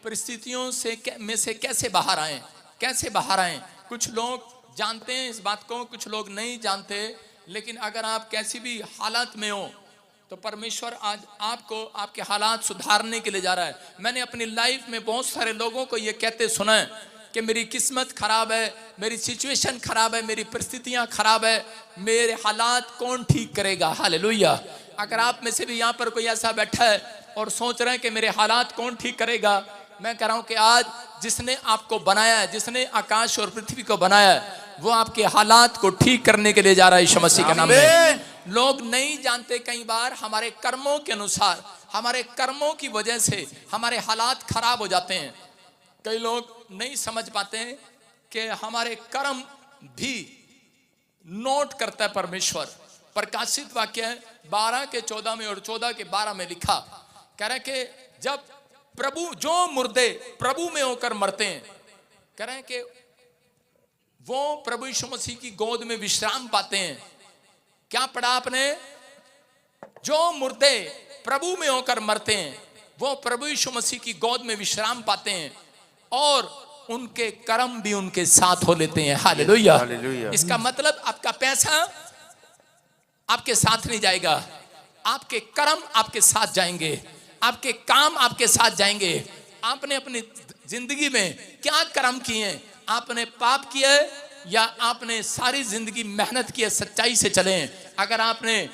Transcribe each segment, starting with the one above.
परिस्थितियों में से कैसे बाहर आए, कैसे बाहर आए। कुछ लोग जानते हैं इस बात को, कुछ लोग नहीं जानते। लेकिन अगर आप कैसी भी हालत में हो तो परमेश्वर आज आपको आपके हालात सुधारने के लिए जा रहा है। मैंने अपनी लाइफ में बहुत सारे लोगों को ये कहते सुना है कि मेरी किस्मत खराब है, मेरी सिचुएशन खराब है, मेरी परिस्थितियां खराब है, मेरे हालात कौन ठीक करेगा। हालेलुया। अगर आप में से भी यहाँ पर कोई ऐसा बैठा है और सोच रहे हैं कि मेरे हालात कौन ठीक करेगा, मैं कह रहा हूं कि आज जिसने आपको बनाया है, जिसने आकाश और पृथ्वी को बनाया है, वो आपके हालात को ठीक करने के लिए जा रहा है यीशु मसीह के नाम में। लोग नहीं जानते, कई बार हमारे कर्मों के अनुसार, हमारे कर्मों की वजह से हमारे हालात खराब हो जाते हैं। कई लोग नहीं समझ पाते हैं कि हमारे कर्म भी नोट करता है परमेश्वर। प्रकाशित वाक्य है 12:14 में और 14:12 में लिखा, कह रहे कि जब प्रभु, जो मुर्दे प्रभु में होकर मरते हैं, कह रहे हैं कि वो प्रभु यीशु मसीह की गोद में विश्राम पाते हैं। क्या पढ़ा आपने? जो मुर्दे प्रभु में होकर मरते हैं वो प्रभु यीशु मसीह की गोद में विश्राम पाते हैं और उनके कर्म भी उनके साथ हो लेते हैं। हालेलुया। इसका मतलब आपका पैसा आपके साथ नहीं जाएगा, आपके कर्म आपके साथ जाएंगे, आपके काम आपके साथ जाएंगे। आपने अपनी जिंदगी में क्या कर्म किए? आपने पाप किया है या आपने सारी जिंदगी मेहनत की है, सच्चाई से चले हैं? अगर आपने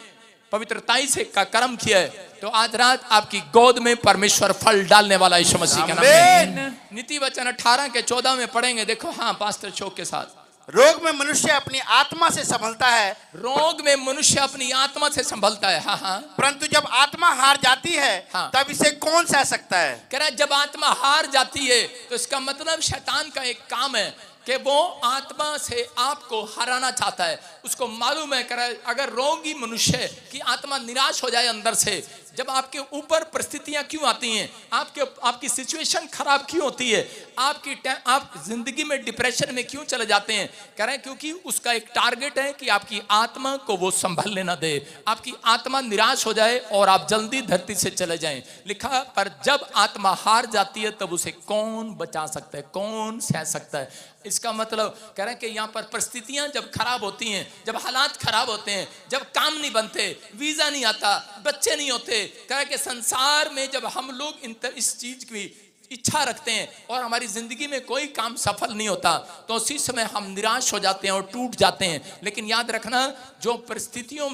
पवित्रताई से का कर्म किया है तो आज रात आपकी गोद में परमेश्वर फल डालने वाला यीशु मसीह के नाम में। नीति वचन 18:14 में पढ़ेंगे। देखो, हाँ पास्टर शोक के साथ। रोग में मनुष्य अपनी आत्मा से संभलता है। रोग में मनुष्य अपनी आत्मा से संभलता है। हाँ हाँ। परंतु जब आत्मा हार जाती है, हाँ, तब इसे कौन सह सकता है? कह रहा है जब आत्मा हार जाती है तो इसका मतलब शैतान का एक काम है कि वो आत्मा से आपको हराना चाहता है। उसको मालूम है, कह रहा है अगर रोगी मनुष्य की आत्मा निराश हो जाए अंदर से, जब आपके ऊपर परिस्थितियां क्यों आती हैं, आपकी सिचुएशन खराब क्यों होती है, आप जिंदगी में डिप्रेशन में क्यों चले जाते हैं, कह रहे हैं क्योंकि उसका एक टारगेट है कि आपकी आत्मा को वो संभलने ना दे, आपकी आत्मा निराश हो जाए और आप जल्दी धरती से चले जाएं। लिखा, पर जब आत्मा हार जाती है तब उसे कौन बचा सकता है, कौन सह सकता है। इसका मतलब कह रहे हैं कि यहाँ पर परिस्थितियां जब खराब होती हैं, जब हालात खराब होते हैं, जब काम नहीं बनते, वीजा नहीं आता, बच्चे नहीं होते, कह रहे हैं कि संसार में जब हम लोग इस चीज की इच्छा रखते हैं और हमारी जिंदगी में कोई काम सफल नहीं होता तो उसी समय हम निराश हो जाते हैं और टूट जाते हैं। लेकिन याद रखना, जो परिस्थितियों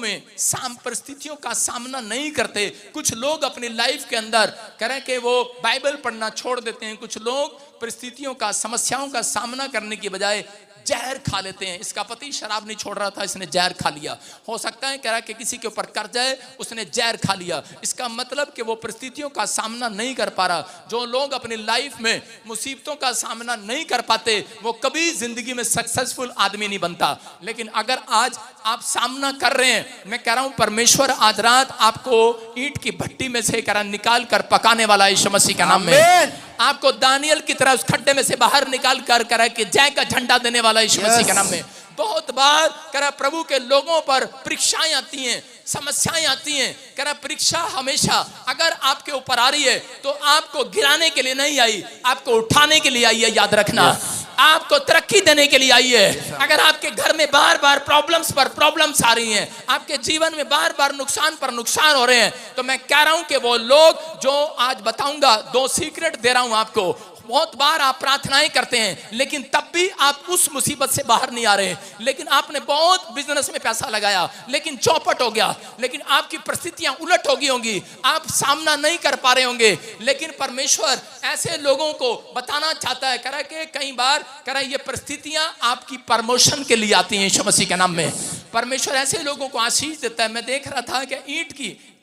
का सामना नहीं करते, कुछ लोग अपनी लाइफ के अंदर कह रहे हैं कि वो बाइबल पढ़ना छोड़ देते हैं। कुछ लोग परिस्थितियों का, समस्याओं का सामना करने की बजाय जहर खा लेते हैं। इसका पति शराब नहीं छोड़ रहा था, इसने जहर खा लिया। हो सकता है कह रहा है कि किसी के ऊपर कर्जा है, उसने जहर खा लिया। इसका मतलब कि वो परिस्थितियों का सामना नहीं कर पा रहा। जो लोग अपनी लाइफ में मुसीबतों का सामना नहीं कर पाते वो कभी जिंदगी में सक्सेसफुल आदमी नहीं बनता। लेकिन अगर आज आप सामना कर रहे हैं, मैं कह रहा हूं परमेश्वर आज रात आपको ईंट की भट्टी में से निकाल कर पकाने वाला यीशु मसीह के नाम में। आपको दानियल की तरह उस खड्डे में से बाहर निकाल कर कह रहा है कि जय का झंडा देने वाला यीशु मसीह के नाम में। बहुत बार कह रहा प्रभु के लोगों पर परीक्षाएं आती हैं, समस्याएं आती हैं। कह रहा परीक्षा हमेशा अगर आपके ऊपर आ रही है तो आपको गिराने के लिए नहीं आई, आपको उठाने के लिए आई है। याद रखना, आपको तरक्की देने के लिए आई है। अगर आपके घर में बार बार प्रॉब्लम्स पर प्रॉब्लम्स आ रही हैं, आपके जीवन में बार बार नुकसान पर नुकसान हो रहे हैं, तो मैं कह रहा हूं कि वो लोग जो आज बताऊंगा, 2 सीक्रेट दे रहा हूं आपको। बहुत बार आप प्रार्थनाएं करते हैं लेकिन तब भी आप उस मुसीबत से बाहर नहीं आ रहे। लेकिन आपने बहुत बिजनेस में पैसा लगाया लेकिन चौपट हो गया, लेकिन आपकी परिस्थितियां उलट हो गई होंगी, आप सामना नहीं कर पा रहे होंगे। लेकिन परमेश्वर ऐसे लोगों को बताना चाहता है, कह रहा है कि कई बार कह रहा है ये परिस्थितियां आपकी प्रमोशन के लिए आती हैं यीशु मसीह के नाम में। परमेश्वर ऐसे लोगों को आशीष देता है। मैं देख रहा था कि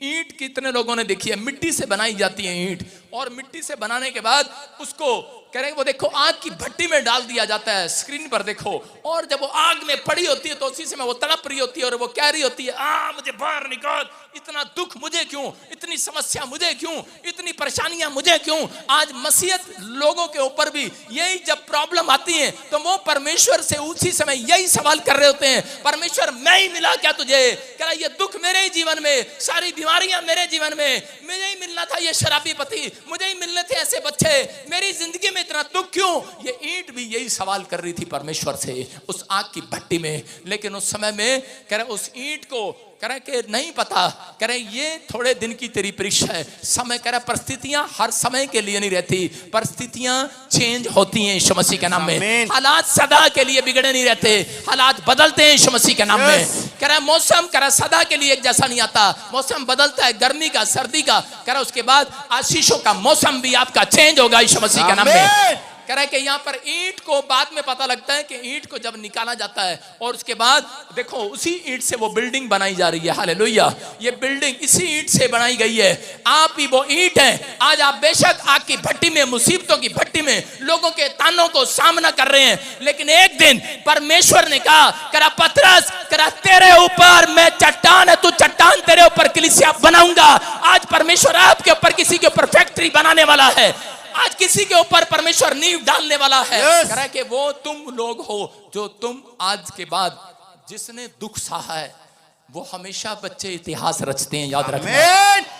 ईंट कितने लोगों ने देखी है, मिट्टी से बनाई जाती है ईंट, और मिट्टी से बनाने के बाद उसको कह रहे वो देखो आग की भट्टी में डाल दिया जाता है, स्क्रीन पर देखो, और जब वो आग में पड़ी होती है तो उसी समय वो तड़प रही होती है और वो कह रही होती है मुझे बाहर निकाल, इतना दुख मुझे क्यों, इतनी समस्या मुझे क्यों, इतनी परेशानियां मुझे क्यों। आज मसीहत लोगों के ऊपर भी यही जब प्रॉब्लम आती है तो वो परमेश्वर से उसी समय यही सवाल कर रहे होते हैं, परमेश्वर मैं ही मिला क्या तुझे, कह रहा ये दुख मेरे ही जीवन में, सारी बीमारियां मेरे जीवन में, मुझे ही मिलना था ये शराबी पति, मुझे ही मिलने थे ऐसे बच्चे, मेरी जिंदगी में इतना दुख क्यों। ये ईंट भी यही सवाल कर रही थी परमेश्वर से उस आग की भट्टी में। लेकिन उस समय में कह रहे उस ईंट को कह रहे कि नहीं पता, कह रहे ये थोड़े दिन की तेरी परीक्षा है, समय कह रहे परिस्थितियां हर समय के लिए नहीं रहती, परिस्थितियां चेंज होती हैं यीशु मसीह के नाम में। हालात सदा के लिए बिगड़े नहीं रहते, हालात बदलते हैं यीशु मसीह के नाम में। कह रहा मौसम कह रहा सदा के लिए एक जैसा नहीं आता, मौसम बदलता है, गर्मी का, सर्दी का, कह रहा उसके बाद आशीषों का मौसम भी आपका चेंज होगा यीशु मसीह के नाम में। कह रहा है कि यहाँ पर ईंट को बाद में पता लगता है कि ईंट को जब निकाला जाता है और उसके बाद देखो उसी ईंट से वो बिल्डिंग बनाई जा रही है। हालेलुया, ये बिल्डिंग इसी ईंट से बनाई गई है, आप ही वो ईंट हैं। आज आप बेशक आग की भट्टी में, मुसीबतों की भट्टी में लोगों के तानों को सामना कर रहे हैं, लेकिन एक दिन परमेश्वर ने कहा करा पतरस, करा तेरे ऊपर मैं चट्टान है, तू चट्टान, तेरे ऊपर कलीसिया बनाऊंगा। आज परमेश्वर आपके ऊपर, किसी के ऊपर फैक्ट्री बनाने वाला है, आज किसी के ऊपर परमेश्वर नींव डालने वाला है। कह रहा है कि वो तुम लोग हो जो तुम आज के बाद, जिसने दुख सहा है वो हमेशा बच्चे इतिहास रचते हैं, याद रखना।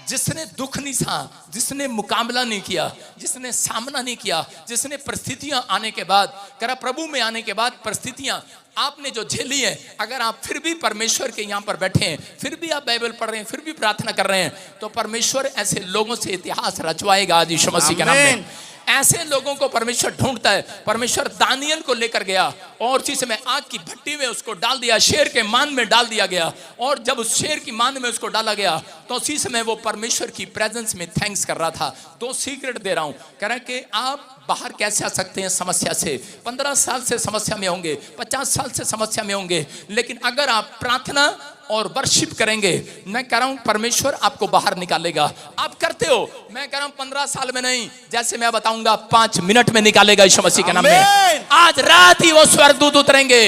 जिसने दुख नहीं सहा, जिसने मुकाबला नहीं किया, जिसने सामना नहीं किया, जिसने परिस्थितियां आने के बाद, कह रहा प्रभु में आने के बाद परिस्थितियां आपने जो झेली है, अगर आप फिर भी परमेश्वर के यहाँ पर बैठे हैं, फिर भी आप बाइबल पढ़ रहे हैं, फिर भी प्रार्थना कर रहे हैं, तो परमेश्वर ऐसे लोगों से इतिहास रचवाएगा आज यीशु मसीह के नाम में। ऐसे लोगों को परमेश्वर ढूंढता है। परमेश्वर दानियल को लेकर गया और उसी समय आग की भट्टी में उसको डाल दिया, शेर के मान में डाल दिया गया, और जब उस शेर की मान में उसको डाला गया तो उसी समय वो परमेश्वर की प्रेजेंस में थैंक्स कर रहा था। दो सीक्रेट दे रहा हूं, कह रहा है कि आप बाहर कैसे आ सकते हैं समस्या से। 15 साल से समस्या में होंगे, 50 साल से समस्या में होंगे, लेकिन अगर आप प्रार्थना और वर्शिप करेंगे, मैं कह रहा हूं परमेश्वर आपको बाहर निकालेगा। आप करते हो, मैं कह रहा हूं 15 साल में नहीं, जैसे मैं बताऊंगा 5 मिनट में निकालेगा यीशु मसीह के नाम में। आज रात ही वो स्वर्गदूत उतरेंगे,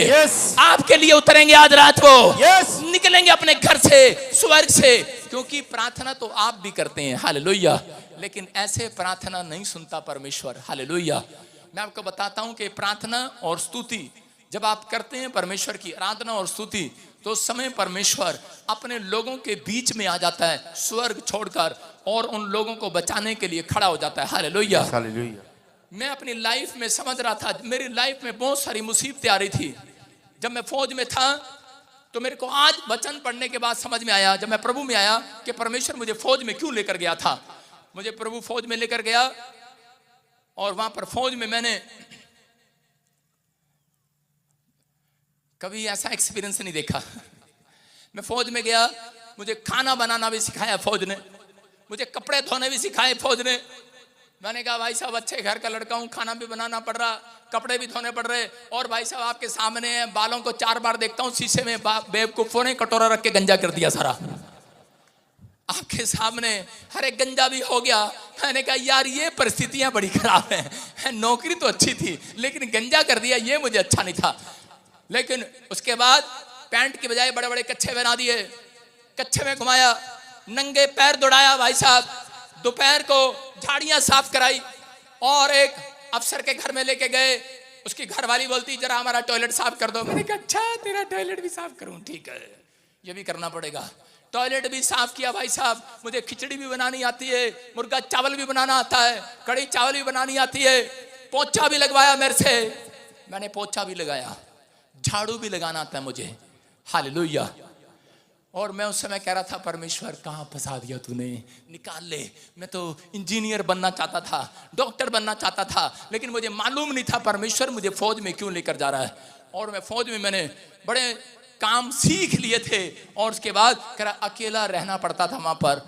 आपके लिए उतरेंगे आज रात को, निकलेंगे अपने घर से, स्वर्ग से, क्योंकि प्रार्थना तो आप भी करते हैं। हालेलुया, लेकिन ऐसे प्रार्थना नहीं सुनता परमेश्वर। हालेलुया, मैं आपको बताता हूं कि प्रार्थना और स्तुति जब आप करते हैं, परमेश्वर की आराधना और स्तुति, तो उस समय परमेश्वर अपने लोगों के बीच में आ जाता है, स्वर्ग छोड़कर, और उन लोगों को बचाने के लिए खड़ा हो जाता है। Hallelujah, hallelujah. मैं अपनी लाइफ में समझ रहा था, मेरी लाइफ में बहुत सारी मुसीबतें आ रही थी। जब मैं फौज में था तो मेरे को आज वचन पढ़ने के बाद समझ में आया, जब मैं प्रभु में आया, कि परमेश्वर मुझे फौज में क्यों लेकर गया था। मुझे प्रभु फौज में लेकर गया और वहां पर फौज में मैंने कभी ऐसा एक्सपीरियंस नहीं देखा। मैं फौज में गया, मुझे खाना बनाना भी सिखाया फौज ने, मुझे कपड़े धोने भी सिखाए फौज ने। मैंने कहा भाई साहब अच्छे घर का लड़का हूं, खाना भी बनाना पड़ रहा, कपड़े भी धोने पड़ रहे, और भाई साहब आपके सामने है, बालों को 4 बार देखता हूं शीशे में, बेवकूफों ने कटोरा रख के गंजा कर दिया सारा आपके सामने, हर एक गंजा भी हो गया। मैंने कहा यार ये परिस्थितियां बड़ी खराब हैं, नौकरी तो अच्छी थी लेकिन गंजा कर दिया, ये मुझे अच्छा नहीं था। लेकिन उसके बाद पैंट की बजाय बड़े बड़े कच्छे बना दिए, कच्छे में घुमाया, नंगे पैर दौड़ाया भाई साहब, दोपहर को झाड़ियां साफ कराई, और एक अफसर के घर में लेके गए। उसकी घरवाली बोलती जरा हमारा टॉयलेट साफ कर दो। मैंने कहा अच्छा तेरा टॉयलेट भी साफ करूं, ठीक है ये भी करना पड़ेगा। टॉयलेट भी साफ किया भाई साहब। मुझे खिचड़ी भी बनानी आती है, मुर्गा चावल भी बनाना आता है, कड़ी चावल भी बनानी आती है, पोछा भी लगवाया मेरे से, मैंने पोछा भी लगाया, झाड़ू भी लगाना आता है मुझे। हालेलुया। और मैं उस समय कह रहा था परमेश्वर कहाँ फंसा दिया तूने, निकाल ले। मैं तो इंजीनियर बनना चाहता था, डॉक्टर बनना चाहता था, लेकिन मुझे मालूम नहीं था परमेश्वर मुझे फौज में क्यों लेकर जा रहा है। और मैं फौज में मैंने बड़े काम सीख लिए थे, और उसके बाद कह रहा अकेला रहना पड़ता था, वहां पर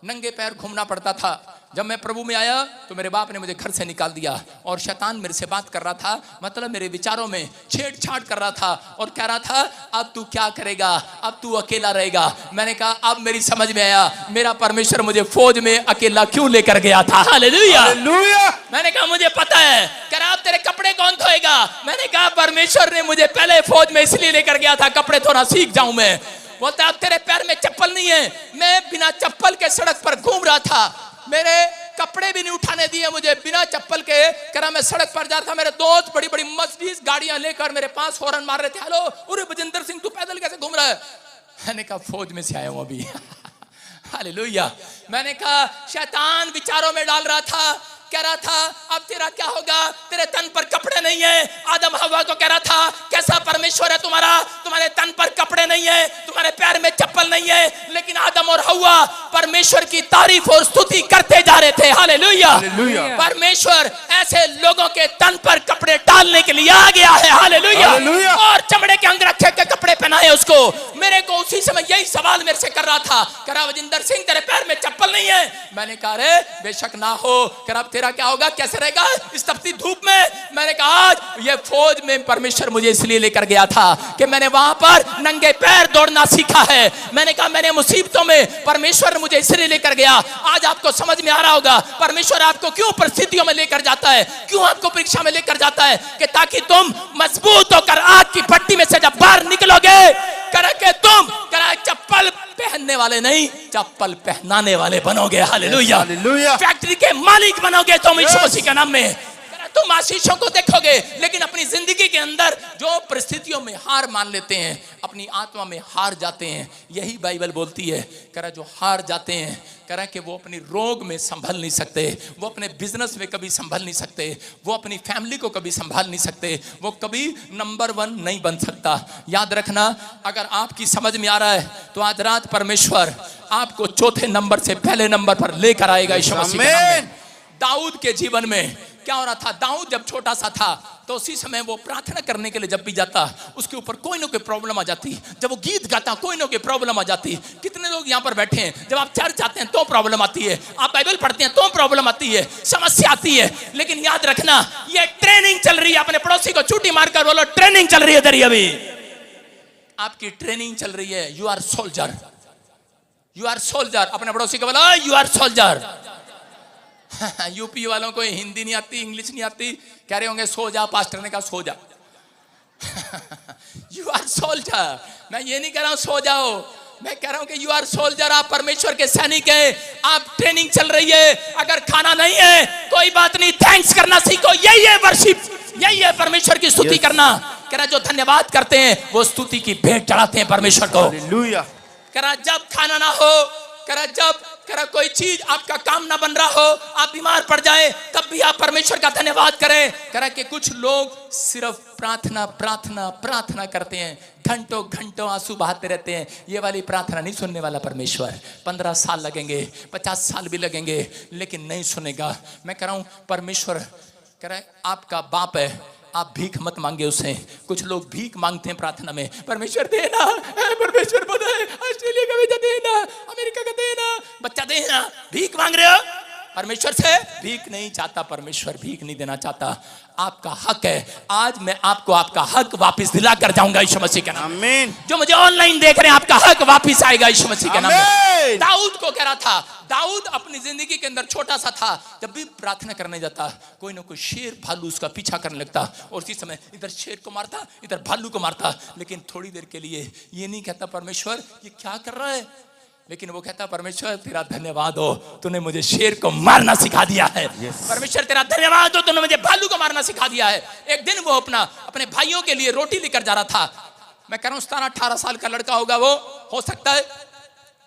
नंगे पैर घूमना पड़ता था। जब मैं प्रभु में आया तो मेरे बाप ने मुझे घर से निकाल दिया और शैतान मेरे से बात कर रहा था, मतलब मेरे विचारों में छेड़छाड़ कर रहा था और कह रहा था अब तू क्या करेगा, अब तू अकेला रहेगा। मैंने कहा अब मेरी समझ में आया मेरा परमेश्वर मुझे फौज में अकेला क्यों लेकर गया था। Hallelujah, hallelujah. मैंने कहा मुझे पता है। कह रहा अब तेरे कपड़े कौन धोएगा। मैंने कहा परमेश्वर ने मुझे पहले फौज में इसलिए लेकर गया था कपड़े धोना सीख जाऊं मैं। बोलता अब तेरे पैर में चप्पल नहीं है। मैं बिना चप्पल के सड़क पर घूम रहा था, मेरे कपड़े भी नहीं उठाने दिए मुझे बिना चप्पल के। करा मैं सड़क पर जा रहा था, मेरे दोस्त बड़ी बड़ी मर्सिडीज गाड़ियां लेकर मेरे पास हॉर्न मार रहे थे, हेलो अरे बजिंदर सिंह तू पैदल कैसे घूम रहा है। मैंने कहा फौज में से आया हूं अभी। हालेलुया। मैंने कहा शैतान विचारों में डाल रहा था, कह रहा था अब तेरा क्या होगा, तेरे तन पर कपड़े नहीं है। आदम हवा को कह रहा था कैसा परमेश्वर है तुम्हारा, तुम्हारे तन पर कपड़े नहीं है, तुम्हारे पैर में चप्पल नहीं है। लेकिन आदम और हवा परमेश्वर की तारीफ और स्तुति करते जा रहे थे। हालेलुया। परमेश्वर ऐसे लोगों के तन पर कपड़े डालने के लिए आ गया है। हालेलुया। और चमड़े के अंगरखे के कपड़े पहनाए उसको। मेरे को उसी समय यही सवाल मेरे से कर रहा था, कह रहा वजिंदर सिंह तेरे पैर में चप्पल नहीं है। मैंने कहा रे बेशक ना हो, कह रहा तेरा क्या होगा, कैसे रहेगा इस तपती धूप में। मैंने कहा आज ये फौज में परमेश्वर मुझे इसलिए लेकर गया था कि मैंने वहां पर नंगे पैर दौड़ना सीखा है। मैंने कहा मैंने मुसीबतों में परमेश्वर मुझे इसलिए लेकर गया। आज आपको समझ में आ रहा होगा परमेश्वर आपको क्यों परिस्थितियों में लेकर जाता है, क्यों आपको परीक्षा में लेकर जाता है, कि ताकि तुम मजबूत होकर आग की भट्टी में से जब बाहर निकलोगे करके तुम चप्पल पहनने वाले नहीं चप्पल पहनाने वाले बनोगे। हालेलुया। फैक्ट्री के मालिक बनोगे तुम यीशु मसीह के नाम में। तुम आशीषों को देखोगे, लेकिन अपनी जिंदगी के अंदर जो परिस्थितियों में हार मान लेते हैं, अपनी आत्मा में हार जाते हैं, यही बाइबल बोलती है। करा जो हार जाते हैं, करा कि वो अपनी रोग में संभल नहीं सकते, वो अपने बिजनेस में कभी संभल नहीं सकते, वो अपनी फैमिली को कभी संभाल नहीं सकते, वो कभी नंबर 1 नहीं बन सकता। याद रखना, अगर आपकी समझ में आ रहा है तो आज रात परमेश्वर आपको चौथे नंबर से पहले नंबर पर लेकर आएगा यीशु मसीह के नाम में। दाऊद के जीवन में क्या हो रहा था, दाऊद जब छोटा सा था तो उसी समय वो प्रार्थना करने के लिए जब भी जाता उसके ऊपर कोई ना कोई प्रॉब्लम आ जाती। जब वो गीत गाता कोई ना कोई प्रॉब्लम आ जाती। कितने लोग यहाँ पर बैठे हैं, जब आप चर्च आते हैं तो प्रॉब्लम आती है, आप बाइबल पढ़ते हैं तो प्रॉब्लम आती है, समस्या आती है। लेकिन याद रखना ये ट्रेनिंग चल रही है। अपने पड़ोसी को चूटी मारकर बोलो ट्रेनिंग चल रही है तेरी, अभी आपकी ट्रेनिंग चल रही है। You are soldier, you are soldier. अपने पड़ोसी को बोलो यू आर सोल्जर। यूपी वालों को हिंदी नहीं आती, इंग्लिश नहीं आती, कह रहे होंगे सो जा, पास्टर ने कहा सो जा। You are soldier. मैं ये नहीं कह रहा हूं सो जाओ, मैं कह रहा हूं कि यू आर सोल्जर। आप परमेश्वर के सैनिक हैं, आप ट्रेनिंग चल रही है। अगर खाना नहीं है कोई बात नहीं, थैंक्स करना सीखो। यही है वर्शिप, यही है परमेश्वर की स्तुति करना। कह रहा जो धन्यवाद करते हैं वो स्तुति की भेंट चढ़ाते हैं परमेश्वर को। कह रहा जब खाना ना हो, कह रहा जब कोई चीज आपका काम ना बन रहा हो, आप बीमार पड़ जाए, तब भी आप परमेश्वर का धन्यवाद करें। कह कि कुछ लोग सिर्फ प्रार्थना प्रार्थना प्रार्थना करते हैं, घंटों घंटों आंसू बहाते रहते हैं। ये वाली प्रार्थना नहीं सुनने वाला परमेश्वर। 15 साल लगेंगे, 50 साल भी लगेंगे, लेकिन नहीं सुनेगा। मैं कह रहा हूं परमेश्वर कह रहा है आपका बाप है, आप भीख मत मांगे उससे। कुछ लोग भीख मांगते हैं प्रार्थना में, परमेश्वर देना, परमेश्वर पता है ऑस्ट्रेलिया का वीजा देना, अमेरिका का देना, बच्चा देना। भीख मांग रहे हो परमेश्वर से? भीख नहीं चाहता परमेश्वर, भीख नहीं देना चाहता। आपका हक है। आज मैं आपको आपका हक वापस दिला कर जाऊंगा यीशु मसीह के नाम में। जो मुझे ऑनलाइन देख रहे हैं आपका हक वापस आएगा यीशु मसीह के नाम में। दाऊद को कह रहा था, दाऊद अपनी जिंदगी के अंदर छोटा सा था, जब भी प्रार्थना करने जाता कोई ना कोई शेर भालू उसका पीछा करने लगता, और उसी समय इधर शेर को मारता इधर भालू को मारता। लेकिन थोड़ी देर के लिए ये नहीं कहता परमेश्वर ये क्या कर रहा है, लेकिन वो कहता परमेश्वर तेरा धन्यवाद हो, तूने मुझे शेर को मारना सिखा दिया है। परमेश्वर तेरा धन्यवाद हो, तूने मुझे भालू को मारना सिखा दिया है। एक दिन वो अपने भाइयों के लिए रोटी लेकर जा रहा था। मैं कह रहा हूं 17-18 साल का लड़का होगा वो, हो सकता है,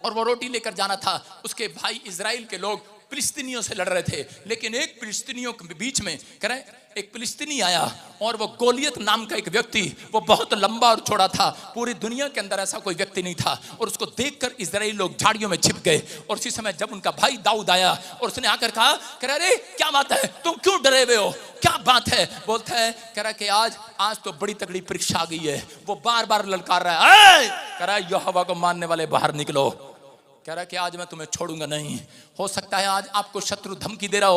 और वो रोटी लेकर जाना था। उसके भाई इजराइल के लोग फिलिस्तीनियों से लड़ रहे थे, लेकिन एक फिलिस्तीनियों के बीच में कह रहे एक फिलिस्तीनी आया, और वो गोलियत नाम का एक व्यक्ति, वो बहुत लंबा और चौड़ा था, पूरी दुनिया के अंदर ऐसा कोई व्यक्ति नहीं था। और उसको देखकर इजराइली लोग झाड़ियों में छिप गए। और उसी समय जब उनका भाई दाऊद आया और उसने आकर कहा, कह रहा अरे क्या बात है, तुम क्यों डरे हुए हो, क्या बात है? बोलता है, कह रहा कि आज तो बड़ी तगड़ी परीक्षा आ गई है। वो बार बार ललकार रहा है, कह रहा यहोवा को मानने वाले बाहर निकलो। कह रहा कि आज मैं तुम्हें छोड़ूंगा नहीं। हो सकता है आज आपको शत्रु धमकी दे रहा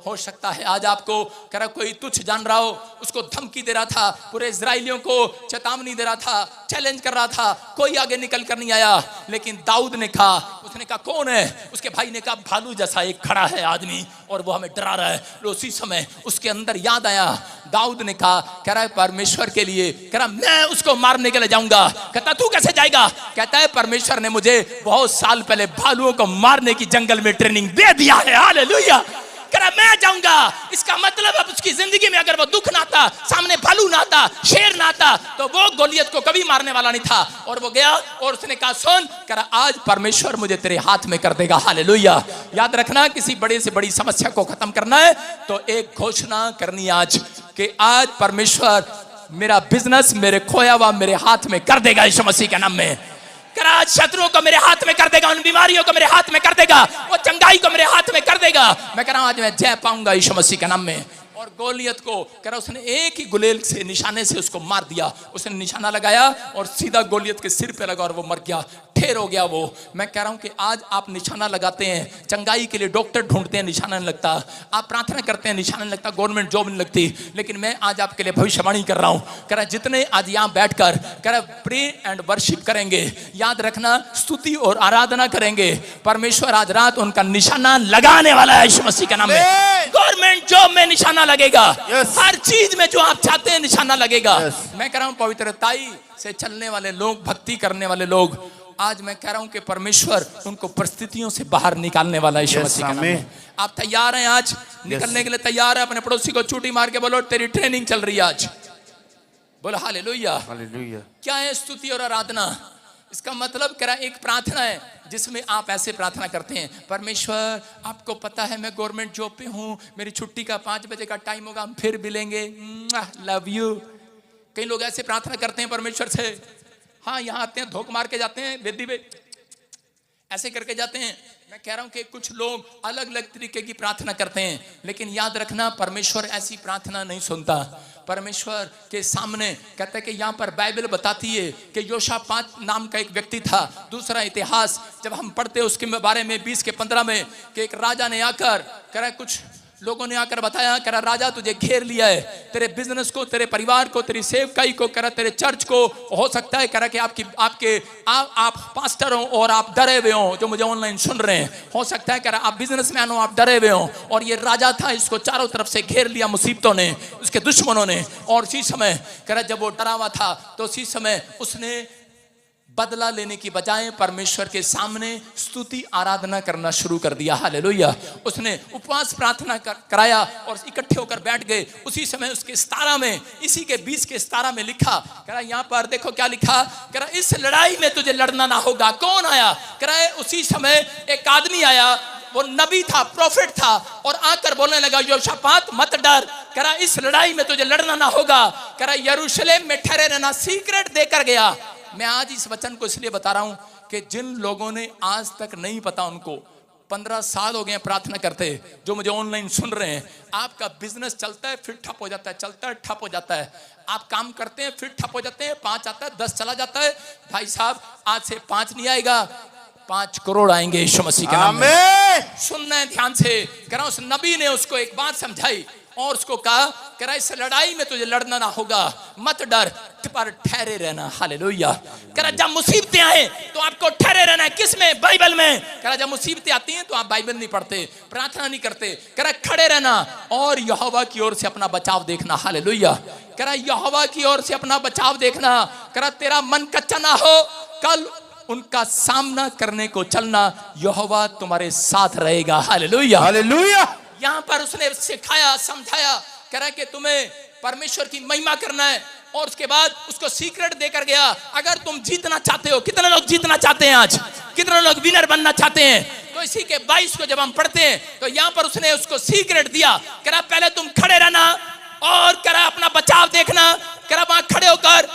हो सकता है आज आपको कह रहा कोई तुच्छ जान रहा हो, उसको धमकी दे रहा था, पूरे इजराइलियों को चेतावनी दे रहा था, चैलेंज कर रहा था, कोई आगे निकल कर नहीं आया। लेकिन दाऊद ने कहा, उसने कहा कौन है? उसके भाई ने कहा भालू जैसा एक खड़ा है आदमी और वो हमें डरा रहा है। उसी समय उसके अंदर याद आया, दाऊद ने कहा, कह रहा है परमेश्वर के लिए, कह रहा मैं उसको मारने के लिए जाऊंगा। कहता तू कैसे जाएगा? कहता है परमेश्वर ने मुझे बहुत साल पहले भालुओं को मारने की जंगल में ट्रेनिंग दे दिया है। हालेलुया। कह रहा मैं जाऊंगा। इसका मतलब अब उसकी जिंदगी में अगर वो दुख ना आता, सामने भालू ना आता, शेर ना आता, तो वो गोलियत को कभी मारने वाला नहीं था। और वो गया और उसने कहा सुन, कह रहा आज परमेश्वर मुझे तेरे हाथ में कर देगा। हालेलुया। याद रखना, किसी बड़े से बड़ी समस्या को खत्म करना है तो एक घोषणा करनी आज कि आज परमेश्वर मेरा बिजनेस मेरे खोया हुआ मेरे हाथ में कर देगा यीशु मसीह के नाम में। आज शत्रुओं को मेरे हाथ में कर देगा, उन बीमारियों को मेरे हाथ में कर देगा, वो चंगाई को मेरे हाथ में कर देगा। मैं कह रहा हूं आज मैं जय पाऊंगा यीशु मसीह के नाम में। और गोलियत को कह रहा उसने एक ही गुलेल से निशाने से उसको मार दिया। उसने निशाना लगाया और सीधा गोलियत के सिर पे लगा और वो मर गया, ठेर हो गया वो। मैं कह रहा हूं कि आज आप निशाना लगाते हैं, चंगाई के लिए डॉक्टर ढूंढते हैं, निशाना नहीं लगता। आप प्रार्थना करते हैं, निशाना नहीं लगता, गवर्नमेंट जॉब नहीं लगती। लेकिन मैं आज आपके लिए भविष्यवाणी कर रहा हूं। कह रहा जितने आज यहां बैठकर कह रहा प्रे एंड वर्शिप करेंगे, याद रखना स्तुति और आराधना करेंगे, परमेश्वर आज रात उनका निशाना लगाने वाला है यीशु मसीह के नाम में। गवर्नमेंट जॉब में निशाना लगेगा, हर चीज में जो आप चाहते हैं निशाना लगेगा। मैं कह रहा हूं पवित्रताई से चलने वाले लोग, भक्ति करने वाले लोग, आज मैं कह रहा हूं कि परमेश्वर उनको परिस्थितियों से बाहर निकालने वाला है यीशु मसीह के नाम में। आप तैयार हैं आज निकलने के लिए? तैयार है? अपने पड़ोसी को चूटी मार के बोलो तेरी ट्रेनिंग चल रही है आज। बोलो हालेलुया। हालेलुया। क्या है स्तुति और आराधना? इसका मतलब कह रहा एक प्रार्थना है जिसमें आप ऐसे प्रार्थना करते हैं, परमेश्वर आपको पता है मैं गवर्नमेंट जॉब पे हूं, मेरी छुट्टी का 5 बजे का टाइम होगा, हम फिर मिलेंगे, लव यू। कई लोग ऐसे प्रार्थना करते हैं परमेश्वर से। हाँ, यहाँ आते हैं, धोख मार के जाते हैं, वेदी पे ऐसे करके जाते हैं। मैं कह रहा हूं कि कुछ लोग अलग अलग तरीके की प्रार्थना करते हैं, लेकिन याद रखना परमेश्वर ऐसी प्रार्थना नहीं सुनता। परमेश्वर के सामने कहता है कि यहाँ पर बाइबल बताती है कि योशापात नाम का एक व्यक्ति था। दूसरा इतिहास जब हम पढ़ते हैं उसके बारे में 20 के 15 में कि एक राजा ने आकर कह रहा कुछ लोगों ने आकर बताया, कह रहा राजा तुझे घेर लिया है, तेरे बिजनेस को, तेरे परिवार को, तेरी सेवकाई को, कह रहा तेरे चर्च को। हो सकता है कह रहा कि आप पास्टर हो और आप डरे हुए हो, जो मुझे ऑनलाइन सुन रहे हैं, हो सकता है कह रहा आप बिजनेसमैन हो, आप डरे हुए हो। और ये राजा था, इसको चारों तरफ से घेर लिया मुसीबतों ने, उसके दुश्मनों ने। और उसी समय कह रहा जब वो डरा हुआ था तो उसी समय उसने बदला लेने की बजाय परमेश्वर के सामने स्तुति आराधना करना शुरू कर दिया। हालेलुया। उसने उपवास प्रार्थना कराया और इकट्ठे होकर बैठ गए। उसी समय उसके 17 में, इसी के 20 के 17 में लिखा, कह रहा यहाँ पर देखो क्या लिखा, कह रहा इस लड़ाई में तुझे लड़ना ना होगा। कौन आया? कह रहा है उसी समय एक आदमी आया, वो नबी था, प्रॉफिट था, और आकर बोलने लगा योशापात मत डर, कह रहा इस लड़ाई में तुझे लड़ना ना होगा। कह रहा यरूशलेम में ठहरे रहना, सीक्रेट देकर गया। मैं आज इस वचन को इसलिए बता रहा हूं कि जिन लोगों ने आज तक नहीं पता, उनको 15 साल हो गए प्रार्थना करते, जो मुझे ऑनलाइन सुन रहे हैं, आपका बिजनेस चलता है फिर ठप हो जाता है, चलता है ठप हो जाता है। आप काम करते हैं फिर ठप हो जाते हैं, 5 आता है 10 चला जाता है। भाई साहब आज से 5 नहीं आएगा, 5 करोड़ आएंगे यीशु मसीह के नाम में। सुनना है ध्यान से। कह रहा उस नबी ने उसको एक बात समझाई और उसको कहा, कह रहा इस लड़ाई में तुझे लड़ना ना होगा, मत डर, पर ठहरे रहना। हालेलुया। कह रहा जब मुसीबतें आए तो आपको ठहरे रहना है। किसमें? बाइबल में। कह रहा जब मुसीबतें आती हैं तो आप बाइबल नहीं पढ़ते, प्रार्थना नहीं करते। कह रहा खड़े रहना और यहोवा की ओर से अपना बचाव देखना। हालेलुया। कह रहा यहोवा की ओर से अपना बचाव देखना। कह रहा तेरा मन कच्चा ना हो, कल उनका सामना करने को चलना, यहोवा तुम्हारे साथ रहेगा। हालेलुया। हालेलुया। यहां पर उसने सिखाया, समझाया, कह रहा कि तुम्हें परमेश्वर की महिमा करना है। और उसके बाद उसको सीक्रेट देकर गया, अगर तुम जीतना चाहते हो, कितने लोग जीतना चाहते हैं आज? कितने लोग विनर बनना चाहते हैं? तो इसी के 22 को जब हम पढ़ते हैं तो यहां पर उसने उसको सीक्रेट दिया। कह रहा पहले तुम खड़े रहना और कह रहा अपना बचाव देखना। कह रहा वहां खड़े होकर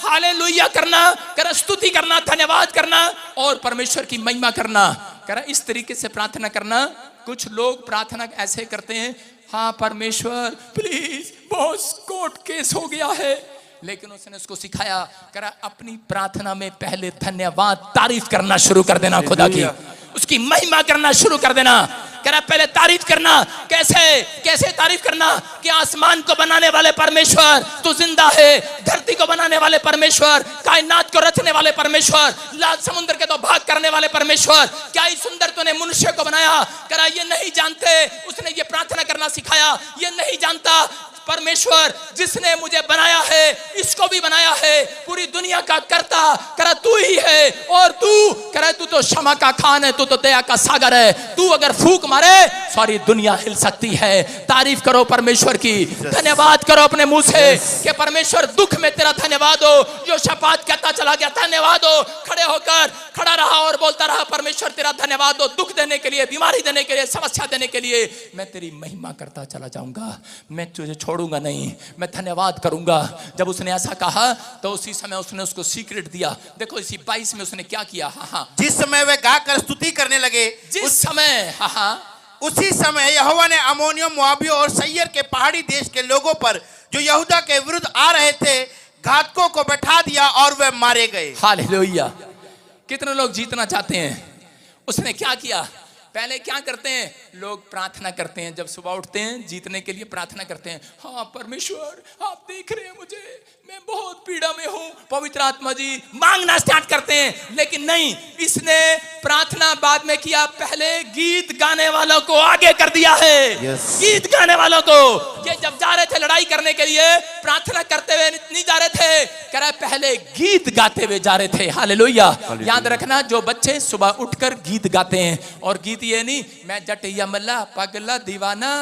हालेलुया करना, कह रहा स्तुति करना, धन्यवाद करना और परमेश्वर की महिमा करना। कह रहा इस तरीके से प्रार्थना करना। कुछ लोग प्रार्थना ऐसे करते हैं, हाँ परमेश्वर प्लीज बहुत कोर्ट केस हो गया है, लेकिन उसने उसको सिखाया, करा अपनी प्रार्थना में पहले धन्यवाद तारीफ करना शुरू कर देना खुदा की, उसकी महिमा करना शुरू कर देना। कह रहा पहले तारीफ करना। कैसे कैसे तारीफ करना? कि आसमान को बनाने वाले परमेश्वर तू जिंदा है, धरती को बनाने वाले परमेश्वर, कायनात को रचने वाले परमेश्वर, लाल समुद्र के तो भाग करने वाले परमेश्वर, क्या ही सुंदर तूने मनुष्य को बनाया। कह रहा ये नहीं जानते, उसने ये प्रार्थना करना सिखाया, ये नहीं जानता परमेश्वर जिसने मुझे बनाया है, इसको भी बनाया है, पूरी दुनिया का करता करा तू ही है। और तू करे तू तो क्षमा का खान है, तू तो दया का सागर है। तू अगर फूंक मारे सारी दुनिया हिल सकती है। तारीफ करो परमेश्वर की, धन्यवाद करो अपने मुंह से कि परमेश्वर दुख में तेरा धन्यवाद हो। जो शपात कहता चला गया धन्यवाद हो, खड़े होकर खड़ा रहा और बोलता रहा परमेश्वर तेरा धन्यवाद हो, दुख देने के लिए, बीमारी देने के लिए, समस्या देने के लिए। मैं तेरी महिमा करता चला जाऊंगा, मैं तुझे छोड़ूंगा नहीं, मैं धन्यवाद करूंगा। जब उसने ऐसा कहा तो उसी समय उसने उसको सीक्रेट दिया। देखो इसी 22 में उसने क्या किया। हाँ, जिस समय वे गाकर स्तुति करने लगे, जिस समय, हाँ, उसी समय यहोवा ने अम्मोनियों, मोआबियों और सैयर के पहाड़ी देश के लोगों पर जो यहूदा के विरुद्ध आ रहे थे, घातकों को बैठा दिया और वे मारे गए। हालेलुया। कितने लोग जीतना चाहते हैं? उसने क्या किया? पहले क्या करते हैं लोग? प्रार्थना करते हैं। जब सुबह उठते हैं जीतने के लिए प्रार्थना करते हैं। हाँ परमेश्वर आप देख रहे हैं मुझे, मैं बहुत पीड़ा में हूं, पवित्र आत्मा जी, मांगना स्टार्ट करते हैं। लेकिन नहीं, इसने प्रार्थना बाद में किया, पहले गीत गाने वालों को आगे कर दिया है। गीत गाने वालों को, ये जब जा रहे थे लड़ाई करने के लिए, प्रार्थना करते हुए नहीं जा रहे थे, कह रहा पहले गीत गाते हुए जा रहे थे। हालेलुया। याद रखना, जो बच्चे सुबह उठकर गीत गाते हैं, और गीत ये नहीं मैं जटिया मल्ला पगला दीवाना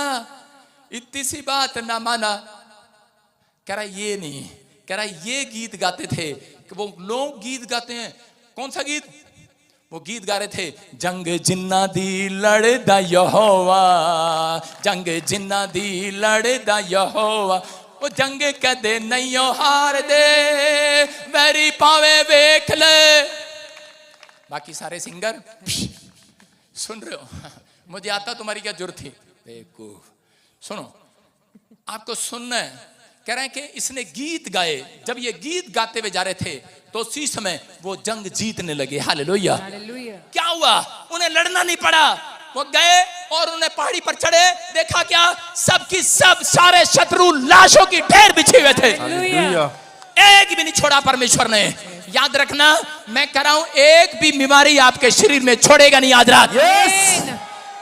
इतनी सी बात ना माना, कह रहा ये नहीं, कह रहा ये गीत गाते थे। वो लोग गीत गाते हैं, कौन सा गीत? वो गीत गा रहे थे, जंग जिन्ना दी लड़दा यहोवा, जंग जिन्ना दी लड़दा यहोवा, वो जंग कदे नहीं हार दे, मेरी पावे वेख ले। बाकी सारे सिंगर सुन रहे हो, मुझे आता तुम्हारी क्या जरूरत थी? बेवकूफ। सुनो, आपको सुनना है। कह रहे हैं कि इसने गीत गाए। जब ये गीत गाते हुए जा रहे थे तो उसी समय वो जंग जीतने लगे। हालेलुया। क्या हुआ? उन्हें लड़ना नहीं पड़ा। वो गए और उन्हें पहाड़ी पर चढ़े, देखा क्या? सबकी सब सारे शत्रु लाशों की ढेर बिछे हुए थे। एक भी नहीं छोड़ा परमेश्वर ने। याद रखना, मैं कह रहा हूं, एक भी बीमारी आपके शरीर में छोड़ेगा नहीं। याद रख,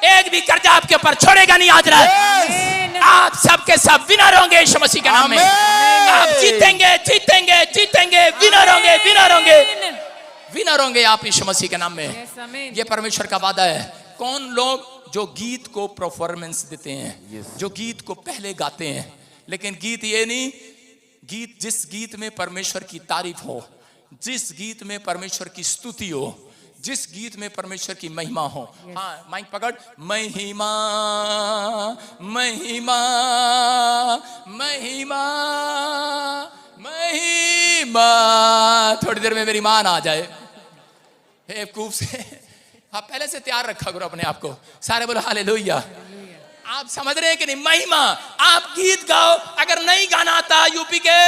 एक भी कर्जा आपके ऊपर छोड़ेगा नहीं। याद रख, आप सबके सब विनर होंगे यीशु मसीह के नाम में। आप जीतेंगे जीतेंगे जीतेंगे, विनर होंगे विनर होंगे विनर होंगे आप यीशु मसीह के नाम में। ये परमेश्वर का वादा है। कौन लोग जो गीत को परफॉर्मेंस देते हैं, जो गीत को पहले गाते हैं। लेकिन गीत ये नहीं, गीत जिस गीत में परमेश्वर की तारीफ हो, जिस गीत में परमेश्वर की स्तुति हो, जिस गीत में परमेश्वर की महिमा हो। हाँ, माइक पकड़। महिमा महिमा महिमा महिमा। थोड़ी देर में मेरी मान आ जाए बेवकूफ से। आप पहले से तैयार रखा करो अपने आप को। सारे बोलो हालेलुया। आप समझ रहे हैं कि नहीं? महिमा। आप गीत गाओ। अगर नहीं गाना आता यूपी के,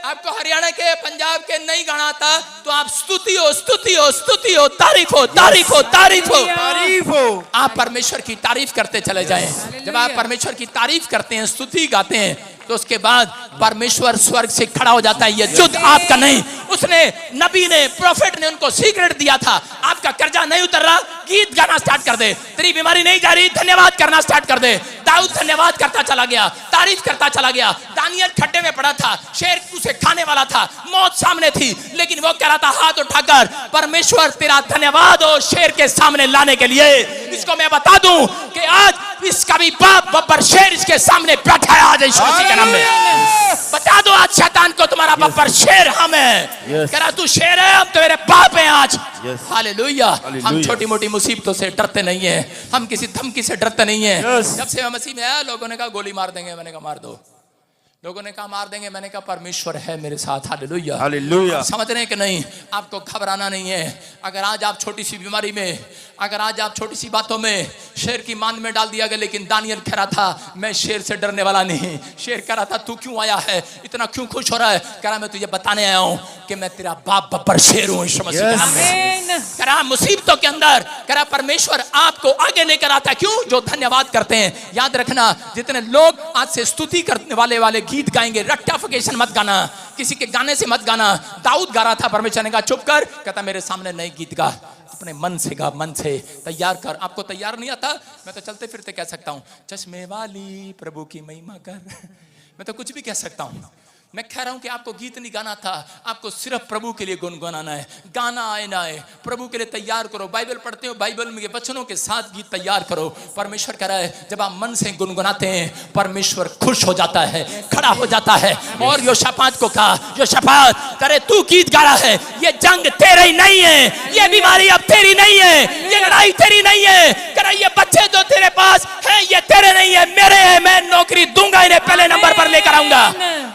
आपको हरियाणा के, पंजाब के नहीं गाना आता, तो आप स्तुति हो स्तुति हो स्तुति हो, तारीफ हो तारीफ हो तारीफ हो तारीफ हो। आप परमेश्वर की तारीफ करते चले जाएं। जब आप परमेश्वर की तारीफ करते हैं, स्तुति गाते हैं, तो उसके बाद परमेश्वर स्वर्ग से खड़ा हो जाता है। ये युद्ध आपका नहीं। उसने, नबी ने, प्रोफेट ने उनको सीक्रेट दिया था। आपका कर्जा नहीं उतर रहा, गीत गाना स्टार्ट कर दे। तेरी बीमारी नहीं जा रही, धन्यवाद करना स्टार्ट कर दे। दाऊद धन्यवाद करता चला गया, तारीफ करता चला गया। दानियल खड्डे में पड़ा था, शेर उसे खाने वाला था, मौत सामने थी, लेकिन वो कह रहा था हाथ उठाकर, परमेश्वर तेरा धन्यवाद हो शेर के सामने लाने के लिए। इसको मैं बता दूं कि आज इसका भी बाप बब्बर शेर इसके सामने बैठा है आज यीशु मसीह के नाम में। बता दो आज शैतान को, तुम्हारा बब्बर शेर हम है। कह रहा तू शेर है, हम तो मेरे बाप हैं आज। हालेलुया। हम छोटी मोटी मुसीबतों से डरते नहीं हैं, हम किसी धमकी से डरते नहीं हैं। जब से मैं मसीह में आया, लोगों ने कहा गोली मार देंगे, मैंने कहा मार दो। लोगों ने कहा मार देंगे, मैंने कहा परमेश्वर है मेरे साथ। Hallelujah, hallelujah. आप समझ रहे हैं कि नहीं? आपको घबराना नहीं है। अगर आज आप छोटी सी बीमारी में, अगर आज आप छोटी सी बातों में शेर की मान में डाल दिया गया, लेकिन दानियल कह रहा था मैं शेर से डरने वाला नहीं। शेर कह रहा था तू क्यों आया है, इतना क्यों खुश हो रहा है? कह रहा मैं तुझे बताने आया हूं कि मैं तेरा बाप बब्बर शेर हूं। यीशु मसीह के नाम में। कह रहा मुसीबतों के अंदर, कह रहा परमेश्वर आपको आगे लेकर आता। क्यों? जो धन्यवाद करते हैं। याद रखना, जितने लोग आज से स्तुति करने वाले गीत गाएंगे, रट्टाफिकेशन मत गाना, किसी के गाने से मत गाना। दाऊद गा रहा था, परमेश्वर ने कहा चुप कर। कहता मेरे सामने नए गीत गा, अपने मन से गा, मन से तैयार कर। आपको तैयार नहीं आता? मैं तो चलते फिरते कह सकता हूं चश्मे वाली प्रभु की महिमा कर। मैं तो कुछ भी कह सकता हूं। मैं कह रहा हूं कि आपको गीत नहीं गाना था, आपको सिर्फ प्रभु के लिए गुनगुनाना है। गाना आए ना आए, प्रभु के लिए तैयार करो। बाइबल पढ़ते हो, बाइबल में वचनों के साथ गीत तैयार करो। परमेश्वर कह रहा है जब आप मन से गुनगुनाते हैं, परमेश्वर खुश हो जाता है, खड़ा हो जाता है। और योशापात को कहा, योशापात करे तू गीत गा रहा है, ये जंग तेरा ही नहीं है, ये बीमारी अब तेरी नहीं है, ये लड़ाई तेरी नहीं है। कह रहा ये बच्चे जो तेरे पास है ये तेरे नहीं है, मेरे हैं। मैं नौकरी दूंगा, इन्हें पहले नंबर पर लेकर आऊंगा।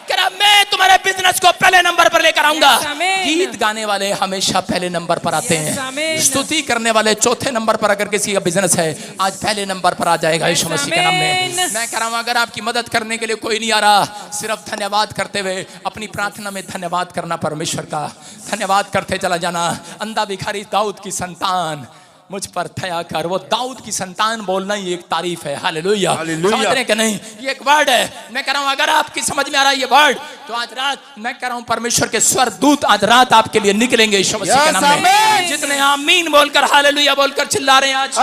कह रहा मैं तुम्हारे बिजनेस को पहले नंबर पर लेकर आऊंगा। गीत गाने वाले हमेशा पहले नंबर पर आते हैं। स्तुति करने वाले चौथे नंबर पर। अगर किसी का बिजनेस है आज पहले नंबर पर आ जाएगा यीशु मसीह के नाम में। मैं कह रहा हूं अगर आपकी मदद करने के लिए कोई नहीं आ रहा, सिर्फ धन्यवाद करते हुए अपनी प्रार्थना में धन्यवाद करना, परमेश्वर का धन्यवाद करते चला जाना। अंधा भिखारी दाऊद की संतान मुझ पर दया कर। वो दाऊद की संतान बोलना ही एक तारीफ है। हालेलुया, समझ रहे कि नहीं? ये एक वर्ड है। मैं कह रहा हूं अगर आपकी समझ में आ रहा है ये वर्ड, तो आज रात मैं कह रहा हूं परमेश्वर के स्वर्गदूत आज रात आपके लिए निकलेंगे यीशु मसीह के नाम में। जितने आमीन बोलकर हालेलुया बोलकर चिल्ला रहे हैं आज,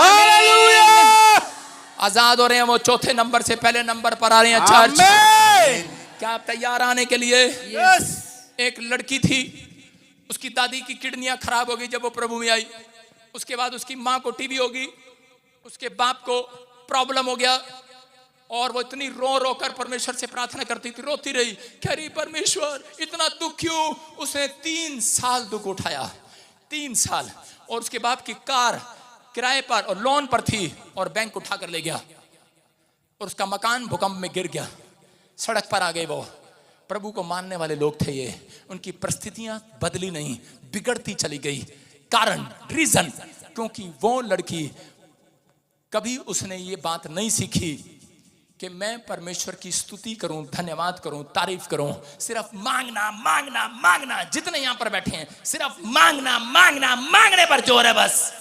आजाद हो रहे हैं, वो चौथे नंबर से पहले नंबर पर आ रहे हैं। चर्च, क्या आप तैयार आने के लिए? एक लड़की थी, उसकी दादी की किडनियां खराब हो गई जब वो प्रभु में आई। उसके बाद उसकी माँ को टीबी होगी, उसके बाप को प्रॉब्लम हो गया, और वो इतनी रो रो कर परमेश्वर से प्रार्थना करती थी, रोती रही, कह रही परमेश्वर इतना दुख क्यों? उसने 3 साल दुख उठाया, 3 साल। और उसके बाप की कार किराए पर और लोन पर थी, और बैंक उठा कर ले गया, और उसका मकान भूकंप में गिर गया। सड़क पर आ गए वो। प्रभु को मानने वाले लोग थे ये, उनकी परिस्थितियां बदली नहीं, बिगड़ती चली गई। कारण, रीजन, क्योंकि वो लड़की कभी उसने ये बात नहीं सीखी कि मैं परमेश्वर की स्तुति करूं, धन्यवाद करूं, तारीफ करूं। सिर्फ मांगना मांगना मांगना। जितने यहां पर बैठे हैं सिर्फ मांगना मांगना, मांगने पर जोर है बस।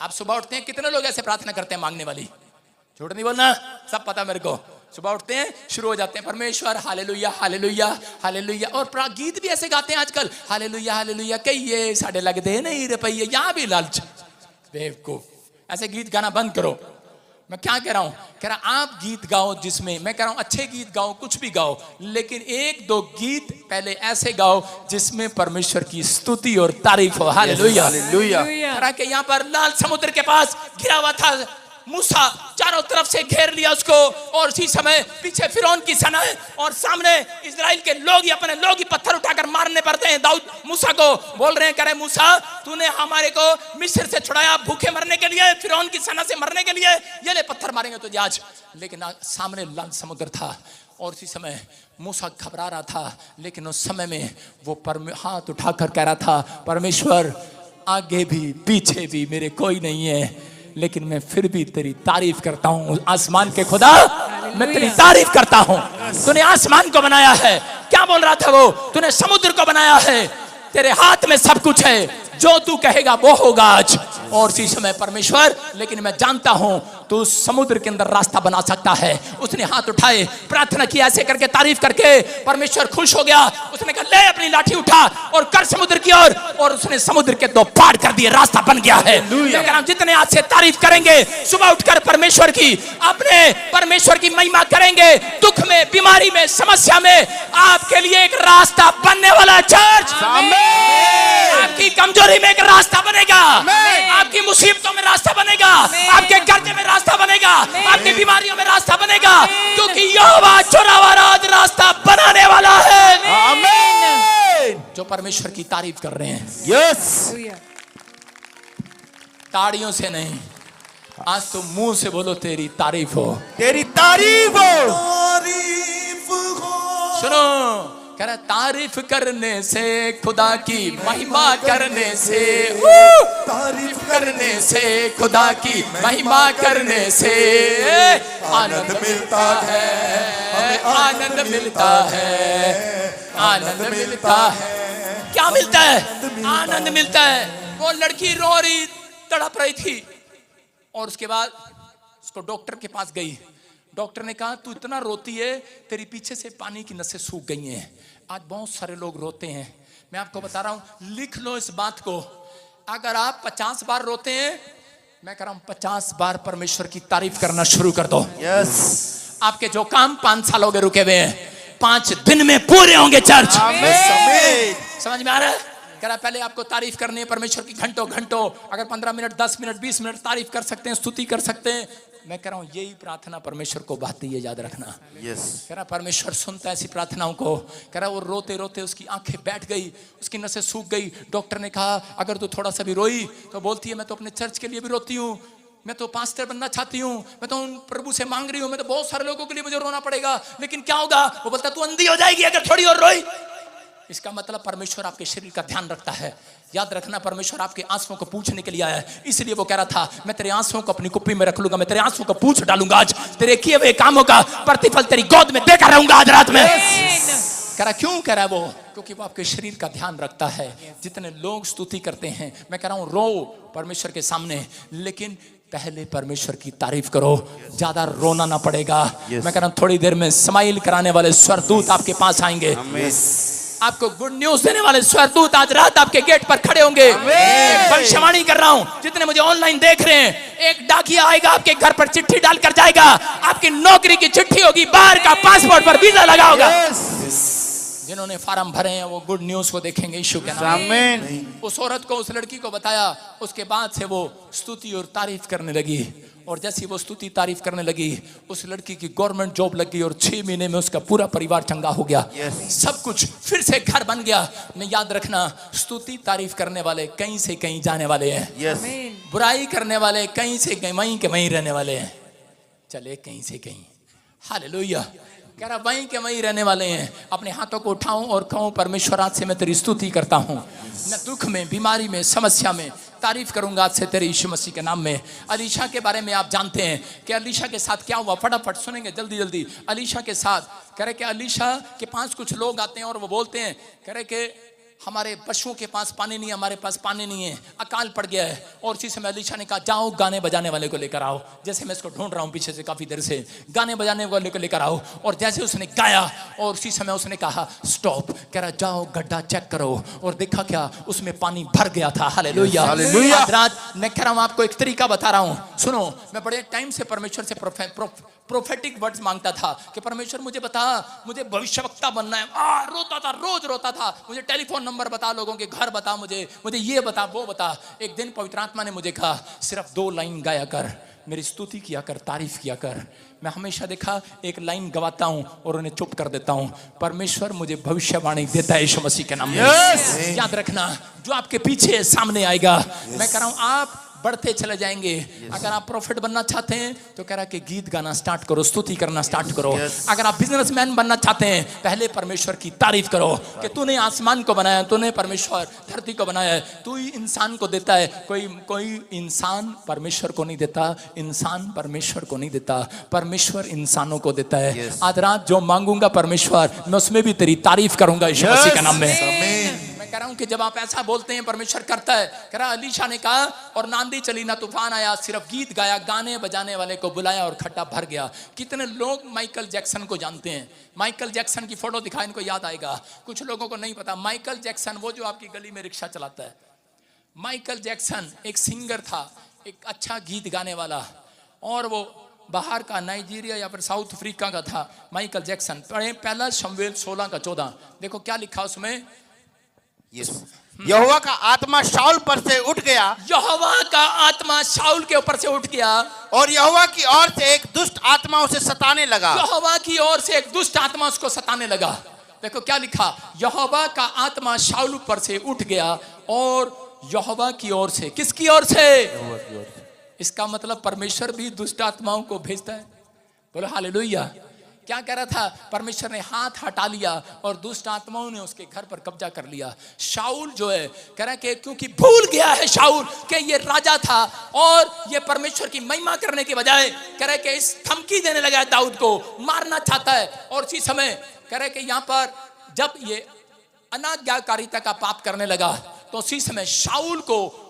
आप सुबह उठते हैं, कितने लोग ऐसे प्रार्थना करते हैं मांगने वाली? झूठ नहीं बोलना, सब पता मेरे को। सुबह उठते हैं, शुरू हो जाते हैं परमेश्वर हालेलुया हालेलुया हालेलुया, और गीत भी ऐसे गाते हैं आजकल, हालेलुया हालेलुया कहिए साढ़े लगदे नहीं रुपये। यहां भी लालच, बेवकूफ, ऐसे गीत गाना बंद करो। मैं क्या कह रहा हूं? कह रहा आप गीत गाओ जिसमें, मैं कह रहा हूं अच्छे गीत गाओ, कुछ भी गाओ, लेकिन 1-2 गीत पहले ऐसे गाओ जिसमें परमेश्वर की स्तुति और तारीफ हो। Hallelujah hallelujah. कह रहा कि यहां पर लाल समुद्र के पास गिरा हुआ था मूसा, चारों तरफ से घेर लिया उसको, और उसी समय पीछे फिरौन की सेना है, और सामने इजराइल के लोग ही अपने लोग ही पत्थर उठाकर मारने पड़ते हैं। दाऊद मूसा को बोल रहे हैं, कह रहे मूसा तूने हमारे को मिस्र से छुड़ाया भूखे मरने के लिए, फिरौन की सेना से मरने के लिए, ये ले पत्थर मारेंगे तुझे आज। लेकिन सामने लाल समुद्र था, और उसी समय मूसा घबरा रहा था, लेकिन उस समय में वो हाथ उठाकर कह रहा था परमेश्वर आगे भी पीछे भी मेरे कोई नहीं है, लेकिन मैं फिर भी तेरी तारीफ करता हूं। आसमान के खुदा मैं तेरी तारीफ करता हूं। तूने आसमान को बनाया है, क्या बोल रहा था वो? तूने समुद्र को बनाया है, तेरे हाथ में सब कुछ है, जो तू कहेगा वो होगा आज। और इसी समय परमेश्वर, लेकिन मैं जानता हूं तू समुद्र के अंदर रास्ता बना सकता है। उसने हाथ उठाए, प्रार्थना की, ऐसे करके तारीफ करके परमेश्वर खुश हो गया। उसने कहा ले अपनी लाठी उठा और कर समुद्र की ओर, और उसने समुद्र के 2 पार कर दिए, रास्ता बन गया है। जितने आज से तारीफ करेंगे, सुबह उठकर परमेश्वर की, अपने परमेश्वर की महिमा करेंगे, दुख में, बीमारी में, समस्या में आपके लिए एक रास्ता बनने वाला। चर्च, आपकी कमजोरी में एक रास्ता बनेगा, आपकी मुसीबतों में रास्ता बनेगा, आपके कर्जे में रास्ता बनेगा, आपकी बीमारियों में रास्ता बनेगा, क्योंकि यहोवा चुरावा राज रास्ता बनाने वाला है। आमीन। जो परमेश्वर की तारीफ कर रहे हैं, यस, ताड़ियों से नहीं, आज तो मुंह से बोलो तेरी तारीफ हो, तेरी तारीफ हो, तारीफ हो सुनो, कह रहा तारीफ करने से खुदा की महिमा करने से, तारीफ करने से खुदा की महिमा करने से आनंद मिलता है, आनंद मिलता है, आनंद मिलता है। क्या मिलता है? आनंद मिलता है। वो लड़की रो रही, तड़प रही थी और उसके बाद उसको डॉक्टर के पास गई। डॉक्टर ने कहा तू इतना रोती है, तेरी पीछे से पानी की नसें सूख गई हैं। आज बहुत सारे लोग रोते हैं। मैं आपको बता रहा हूं, लिख लो इस बात को। अगर आप 50 बार रोते हैं, मैं कह रहा हूं 50 बार परमेश्वर की तारीफ करना शुरू कर दो। यस, आपके जो काम 5 साल हो गए रुके हुए हैं, 5 दिन में पूरे होंगे चर्च। समझ में आ रहा है? कह रहा पहले आपको तारीफ करनी है परमेश्वर की घंटों घंटों। अगर 15 मिनट, 10 मिनट, 20 मिनट तारीफ कर सकते हैं, स्तुति कर सकते हैं। मैं कह रहा हूं यही प्रार्थना परमेश्वर को बात है, याद रखना। कह रहा परमेश्वर सुनता है ऐसी प्रार्थनाओं को। कह रहा वो रोते रोते उसकी आंखें बैठ गई, उसकी नसें सूख गई। डॉक्टर ने कहा अगर तू थोड़ा सा भी रोई तो बोलती है मैं तो अपने चर्च के लिए भी रोती हूँ, मैं तो पास्टर बनना चाहती हूँ, मैं तो उन प्रभु से मांग रही हूँ, मैं तो बहुत सारे लोगों के लिए मुझे रोना पड़ेगा, लेकिन क्या होगा? वो बोलता तू अंधी हो जाएगी अगर थोड़ी और रोई। इसका मतलब परमेश्वर आपके शरीर का ध्यान रखता है। याद रखना, परमेश्वर आपके आंसुओं को पूछने के लिए आया है। इसलिए वो कह रहा था मैं तेरे आंसुओं को अपनी कुप्पी में रख लूंगा, मैं तेरे आंसुओं को पूछ डालूंगा। आज तेरे किए हुए कामों का प्रतिफल तेरी गोद में देकर रहूंगा आज रात में। कह रहा क्यों? कह रहा है वो क्योंकि वो आपके शरीर का ध्यान रखता है। जितने लोग स्तुति करते हैं, मैं कह रहा हूं रो परमेश्वर के सामने, लेकिन पहले परमेश्वर की तारीफ करो, ज्यादा रोना ना पड़ेगा। मैं कह रहा हूं थोड़ी देर में स्माइल कराने वाले स्वर्गदूत आपके पास आएंगे। आपको गुड न्यूज देने वाले स्वर्गदूत आज रात आपके गेट पर खड़े होंगे। भविष्यवाणी कर रहा हूं, जितने मुझे ऑनलाइन देख रहे हैं, एक डाकिया आएगा आपके घर पर, चिट्ठी डालकर जाएगा। आपकी नौकरी की चिट्ठी होगी, बाहर का पासपोर्ट पर वीजा लगा होगा। जिन्होंने फार्म भरे हैं वो गुड न्यूज को देखेंगे यीशु के नाम में। उस औरत को, उस लड़की को बताया, उसके बाद से वो स्तुति और तारीफ करने लगी। और जैसी वो स्तुति तारीफ करने लगी, उस लड़की की गवर्नमेंट जॉब लग गई और 6 महीने में उसका पूरा परिवार चंगा हो गया। सब कुछ फिर से घर बन गया। मैं याद रखना, स्तुति तारीफ करने वाले कहीं से कहीं जाने वाले हैं। बुराई करने वाले कहीं से कहीं वहीं के वहीं रहने वाले हैं। चले कहीं से कहीं। हालेलुया। कह रहा वहीं के वहीं रहने वाले हैं। अपने हाथों को उठाऊं और कहूं परमेश्वर आज से मैं तेरी स्तुति करता हूं। मैं दुख में, बीमारी में, समस्या में तारीफ करूंगा आज से तेरे यीशु मसीह के नाम में। अलीशा के बारे में आप जानते हैं कि अलीशा के साथ क्या हुआ, फटाफट सुनेंगे जल्दी जल्दी। अलीशा के साथ कह रहे कि अलीशा के पास कुछ लोग आते हैं और वो बोलते हैं, कह रहे कि हमारे पशुओं के पास पानी नहीं है, हमारे पास पानी नहीं है, अकाल पड़ गया है। और उसी समय अलीशा ने कहा जाओ गाने बजाने वाले को लेकर आओ। जैसे मैं इसको ढूंढ रहा हूँ पीछे से काफी देर से, गाने बजाने वाले को लेकर आओ। और जैसे उसने गाया और उसी समय उसने कहा स्टॉप। कह रहा जाओ गड्ढा चेक करो। और देखा क्या, उसमें पानी भर गया था। हालेलुया। आज रात मैं कह रहा हूँ आपको एक तरीका बता रहा हूँ, सुनो। मैं बड़े टाइम से परमेश्वर से प्रोफेटिक वर्ड्स मांगता था कि परमेश्वर मुझे बता, मुझे भविष्यवक्ता बनना है। रोता था, रोज रोता था, मुझे टेलीफोन नंबर बता, लोगों के घर बता, मुझे ये बता, वो बता। एक दिन पवित्र आत्मा ने मुझे कहा सिर्फ 2 लाइन गाया कर, मेरी स्तुति किया कर, तारीफ किया कर। मैं हमेशा देखा एक लाइन गवाता हूं और उन्हें चुप कर देता हूं। परमेश्वर मुझे भविष्यवाणी देता है यीशु मसीह के नाम में। याद रखना, जो आपके पीछे सामने आएगा, मैं कह रहा हूं आप बढ़ते चले जाएंगे। अगर आप प्रॉफिट बनना चाहते हैं तो कह रहा कि गीत गाना स्टार्ट करो, स्तुति करना स्टार्ट करो। अगर आप बिजनेसमैन बनना चाहते हैं, पहले परमेश्वर की तारीफ करो कि तूने आसमान को बनाया, तूने परमेश्वर धरती को बनाया है, तू ही इंसान को देता है। कोई इंसान परमेश्वर को नहीं देता, इंसान परमेश्वर को नहीं देता, परमेश्वर इंसानों को देता है। आज रात जो मांगूंगा परमेश्वर, मैं उसमें भी तेरी तारीफ करूंगा यीशु मसीह के नाम में। कह रहा हूं कि जब आप ऐसा बोलते हैं परमेश्वर करता है। कह रहा अलीशा ने कहा और नांदी चली ना तूफान आया, सिर्फ गीत गाया, गाने बजाने वाले को बुलाया और खड्डा भर गया। कितने लोग माइकल जैक्सन को जानते हैं? माइकल जैक्सन की फोटो दिखा, इनको याद आएगा। कुछ लोगों को नहीं पता, माइकल जैक्सन वो जो आपकी गली में रिक्शा चलाता है। माइकल जैक्सन एक सिंगर था, एक अच्छा गीत गाने वाला, और वो बाहर का, नाइजीरिया या फिर साउथ अफ्रीका का था माइकल जैक्सन। पहला शमूएल 16:14 देखो क्या लिखा उसमें। यहोवा का आत्मा शाऊल पर से उठ गया, यहोवा का आत्मा शाऊल के ऊपर से उठ गया और यहोवा की ओर से एक दुष्ट आत्मा उसे सताने लगा। यहोवा की ओर से एक दुष्ट आत्मा उसको सताने लगा। देखो क्या लिखा, यहोवा का आत्मा शाऊल पर से उठ गया और यहोवा की ओर से, किसकी ओर से? इसका मतलब परमेश्वर भी दुष्ट आत्माओं को भेजता है। बोलो हालेलुया। क्या कह रहा था? परमेश्वर ने हाथ हटा लिया और दुष्ट आत्माओं ने उसके घर पर कब्जा कर लिया। शाऊल जो है कह रहा है कि क्योंकि भूल गया है शाऊल कि ये राजा था और ये परमेश्वर की महिमा करने के बजाय कह रहा है कि इस धमकी देने लगा है, दाऊद को मारना चाहता है। और इसी समय कह रहा है कि यहाँ पर जब ये अनाज्ञाकारिता का पाप करने लगा तो उसी समय शाऊल को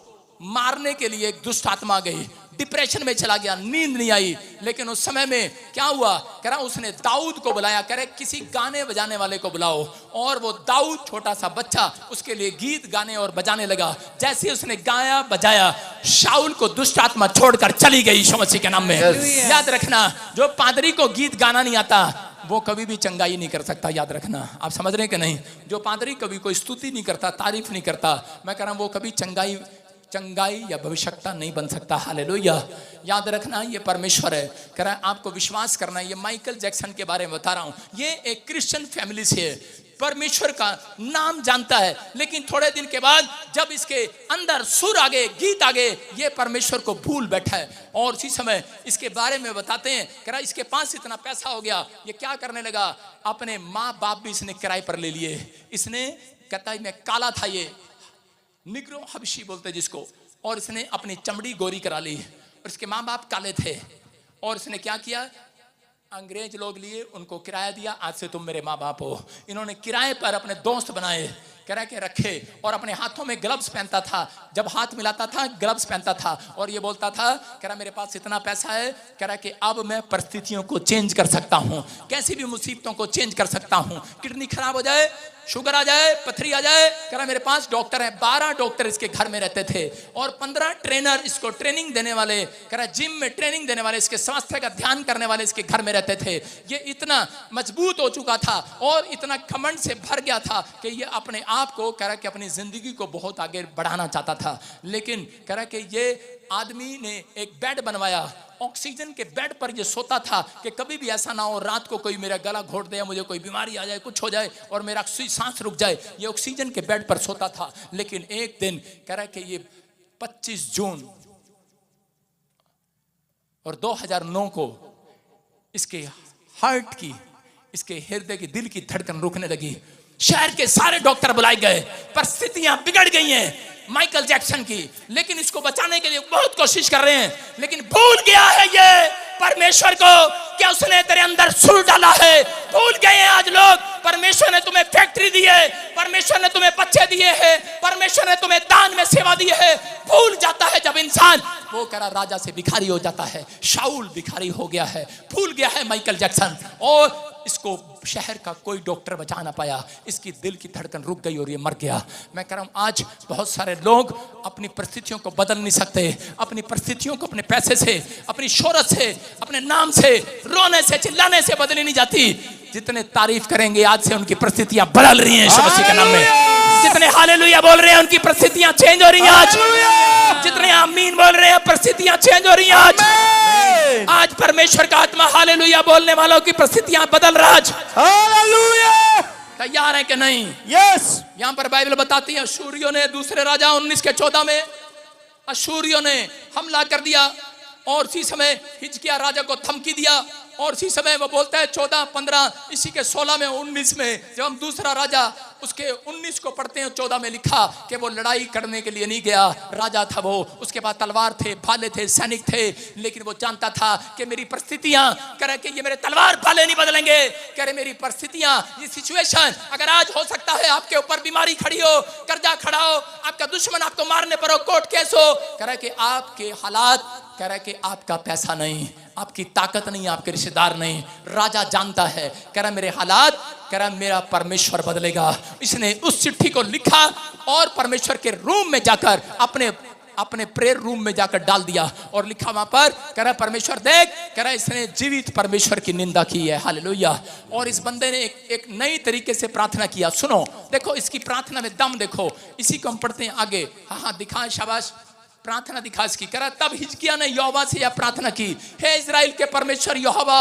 मारने के लिए एक दुष्ट आत्मा गई, डिप्रेशन में चला गया, नींद नहीं आई। लेकिन उस समय में क्या हुआ? कह रहा उसने दाऊद को बुलाया, कह रहे किसी गाने बजाने वाले को बुलाओ। और वो दाऊद छोटा सा बच्चा उसके लिए गीत गाने और बजाने लगा। जैसे उसने गाया बजाया शाऊल को दुष्ट आत्मा छोड़कर चली गई यीशु मसीह के नाम में। याद रखना, जो पादरी को गीत गाना नहीं आता वो कभी भी चंगाई नहीं कर सकता। याद रखना, आप समझ रहे हैं कि नहीं? जो पादरी कभी कोई स्तुति नहीं करता, तारीफ नहीं करता, मैं कह रहा हूं वो कभी चंगाई या भविष्यता नहीं बन सकता। हालेलुया। याद रखना, ये परमेश्वर है। कह रहा है आपको विश्वास करना है। ये माइकल जैक्सन के बारे में बता रहा हूं। ये एक क्रिश्चियन फैमिली से है, परमेश्वर का नाम जानता है, लेकिन थोड़े दिन के बाद जब इसके अंदर सुर आ गए, गीत आ गए, ये परमेश्वर को भूल बैठा है। और उसी समय इसके बारे में बताते हैं, कह रहा इसके पास इतना पैसा हो गया, ये क्या करने लगा? अपने माँ बाप भी इसने किराए पर ले लिए। इसने कहता है मैं काला था, ये निग्रो हबशी बोलते जिसको, और इसने अपनी चमड़ी गोरी करा ली। और इसके माँ बाप काले थे और इसने क्या किया? अंग्रेज लोग लिए, उनको किराया दिया, आज से तुम मेरे माँ बाप हो। इन्होंने किराए पर अपने दोस्त बनाए, कह के रखे, और अपने हाथों में ग्लव्स पहनता था। जब हाथ मिलाता था ग्लव्स पहनता था और ये बोलता था, कह रहा मेरे पास इतना पैसा है, कह रहा कि अब मैं परिस्थितियों को चेंज कर सकता हूँ, कैसी भी मुसीबतों को चेंज कर सकता हूँ। किडनी खराब हो जाए, शुगर आ जाए, पथरी आ जाए, कह रहा मेरे पास डॉक्टर है। 12 डॉक्टर इसके घर में रहते थे और 15 ट्रेनर इसको ट्रेनिंग देने वाले, कह रहा जिम में ट्रेनिंग देने वाले, इसके स्वास्थ्य का ध्यान करने वाले इसके घर में रहते थे। ये इतना मजबूत हो चुका था और इतना घमंड से भर गया था कि ये अपने आप को, कह रहा कि अपनी जिंदगी को बहुत आगे बढ़ाना चाहता था। लेकिन कह रहा कि ये आदमी ने एक बेड बनवाया, ऑक्सीजन के बेड पर ये सोता था कि कभी भी ऐसा ना हो रात को कोई मेरा गला घोट दे, मुझे कोई बीमारी आ जाए, कुछ हो जाए और मेरा सांस रुक जाए। ये ऑक्सीजन के बेड पर सोता था। लेकिन एक दिन कह रहा है कि ये 25 जून और 2009 को इसके हार्ट की, इसके हृदय की, दिल की धड़कन रुकने लगी। शहर के सारे डॉक्टर बुलाए गए, परिस्थितियां बिगड़ गई हैं माइकल जैक्सन की, लेकिन इसको बचाने के लिए बहुत कोशिश कर रहे हैं। लेकिन भूल गया है ये परमेश्वर को क्या उसने तेरे अंदर सुर डाला है। भूल गए हैं आज लोग, परमेश्वर ने तुम्हें फैक्ट्री दी है, परमेश्वर ने तुम्हें बच्चे दिए हैं, परमेश्वर ने तुम्हें दान में सेवा दी है। भूल जाता है जब इंसान, वो कह रहा राजा से भिखारी हो जाता है। शाऊल भिखारी हो गया है, भूल गया है माइकल जैक्सन, और इसको शहर का कोई डॉक्टर बचा ना पाया। इसकी दिल की धड़कन रुक गई और ये मर गया। मैं कह रहा हूं आज बहुत सारे लोग अपनी परिस्थितियों को बदल नहीं सकते, अपनी परिस्थितियों को अपने पैसे से, अपनी शोहरत से, अपने नाम से, रोने से, चिल्लाने से बदली नहीं जाती। जितने तारीफ करेंगे आज से उनकी परिस्थितियां बदल रही हैं यीशु मसीह के नाम में। जितने हालेलुया बोल रहे हैं उनकी परिस्थितियां चेंज हो रही हैं आज। जितने आमीन बोल रहे हैं परिस्थितियां चेंज हो रही हैं आज। आज परमेश्वर का आत्मा हालेलुया बोलने वालों की परिस्थितियां बदल रहा है। हालेलुया। तैयार है कि नहीं? यस। यहां पर बाइबल बताती है अशूरियों ने, दूसरे राजा 19:14 में अशूरियों ने हमला कर दिया और इसी समय हिजकिय्याह राजा को धमकी दिया। और इसी समय वो बोलता है 14, 15, इसी के 16 में, 19 में, जब हम दूसरा राजा उसके 19 को पढ़ते हैं, 14 में लिखा कि वो लड़ाई करने के लिए नहीं गया। राजा था वो, उसके पास तलवार थे, भाले थे, सैनिक थे, लेकिन वो जानता था कि मेरी परिस्थितियां, कह कि ये मेरे तलवार भाले नहीं बदलेंगे। कह रहे मेरी परिस्थितियां, ये सिचुएशन, अगर आज हो सकता है आपके ऊपर बीमारी खड़ी हो, कर्जा खड़ा हो, आपका दुश्मन आपको मारने पर हो, कोर्ट केस हो, कह रहा कि आपके हालात, कह रहा कि आपका पैसा नहीं, आपकी ताकत नहीं, आपके रिश्तेदार नहीं, राजा जानता है। कह रहा मेरे हालात, कह रहा मेरा परमेश्वर बदलेगा। इसने उस चिट्ठी को लिखा और परमेश्वर के रूम में जाकर अपने प्रेयर रूम में जाकर डाल दिया और लिखा वहां पर, कह रहा परमेश्वर देख, कह रहा इसने जीवित परमेश्वर की निंदा की है। हालेलुया। और इस बंदे ने एक नई तरीके से प्रार्थना किया। सुनो, देखो इसकी प्रार्थना में दम देखो। इसी को हम पढ़ते हैं आगे। हाँ दिखा, शाबाश, प्रार्थना दिखा इसकी। कह रहा तब हिजकिय्याह ने यहोवा से यह प्रार्थना की, हे इजराइल के परमेश्वर यहोवा,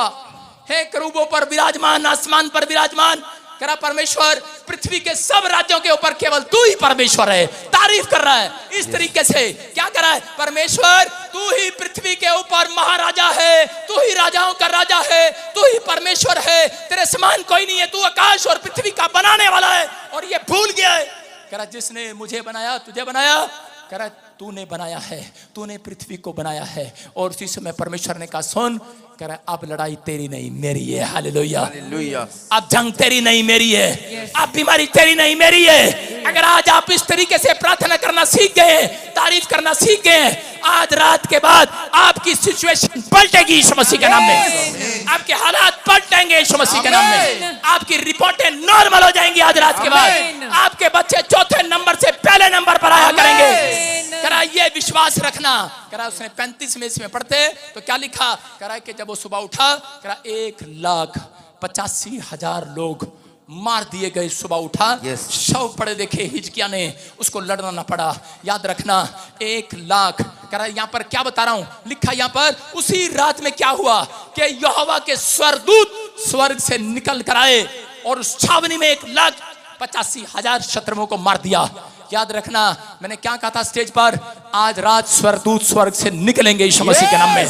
हे करूबों पर विराजमान, आसमान पर विराजमान, करा परमेश्वर पृथ्वी के सब राज्यों के ऊपर केवल तू ही परमेश्वर है। तारीफ कर रहा है इस तरीके से, क्या कर रहा है परमेश्वर, तू ही पृथ्वी के ऊपर महाराजा है, तू ही राजाओं का राजा है, तू ही परमेश्वर है, तेरे समान कोई नहीं है, तू आकाश और पृथ्वी का बनाने वाला है और ये भूल गया है। करा जिसने मुझे बनाया तुझे बनाया, करा तूने बनाया है, तूने पृथ्वी को बनाया है। और उसी समय परमेश्वर ने कहा सुन, करा अब लड़ाई तेरी नहीं मेरी है। Hallelujah, hallelujah. अब जंग तेरी नहीं मेरी है, अब बीमारी तेरी नहीं मेरी है। अगर आज आप इस तरीके से प्रार्थना करना सीख गए, तारीफ करना सीख गए, आज रात के बाद आपकी सिचुएशन पलटेगी यीशु मसीह के नाम में, आपके हालात पलटेंगे यीशु मसीह के नाम में, आपकी रिपोर्टें नॉर्मल हो जाएंगी आज रात के बाद। आपके बच्चे चौथे नंबर से पहले नंबर पर आया करेंगे। करा ये विश्वास रखना। करा उसने 35 में इसमें पढ़ते तो क्या लिखा, करा कि जब वो सुबह उठा, करा 1,85,000 लोग मार दिए गए। सुबह उठा, शव पड़े देखे, हिजकिया ने उसको लड़ना ना पड़ा। याद रखना 1,00,000। करा यहाँ पर क्या बता रहा हूं, लिखा यहाँ पर उसी रात में क्या हुआ कि यहोवा के स्वर्गदूत स्वर्ग से निकल कर आए और उस छावनी में 1,85,000 शत्रुओं को मार दिया। याद रखना मैंने क्या कहा था स्टेज पर, आज रात स्वर्गदूत स्वर्ग से निकलेंगे यीशु मसीह के नाम में।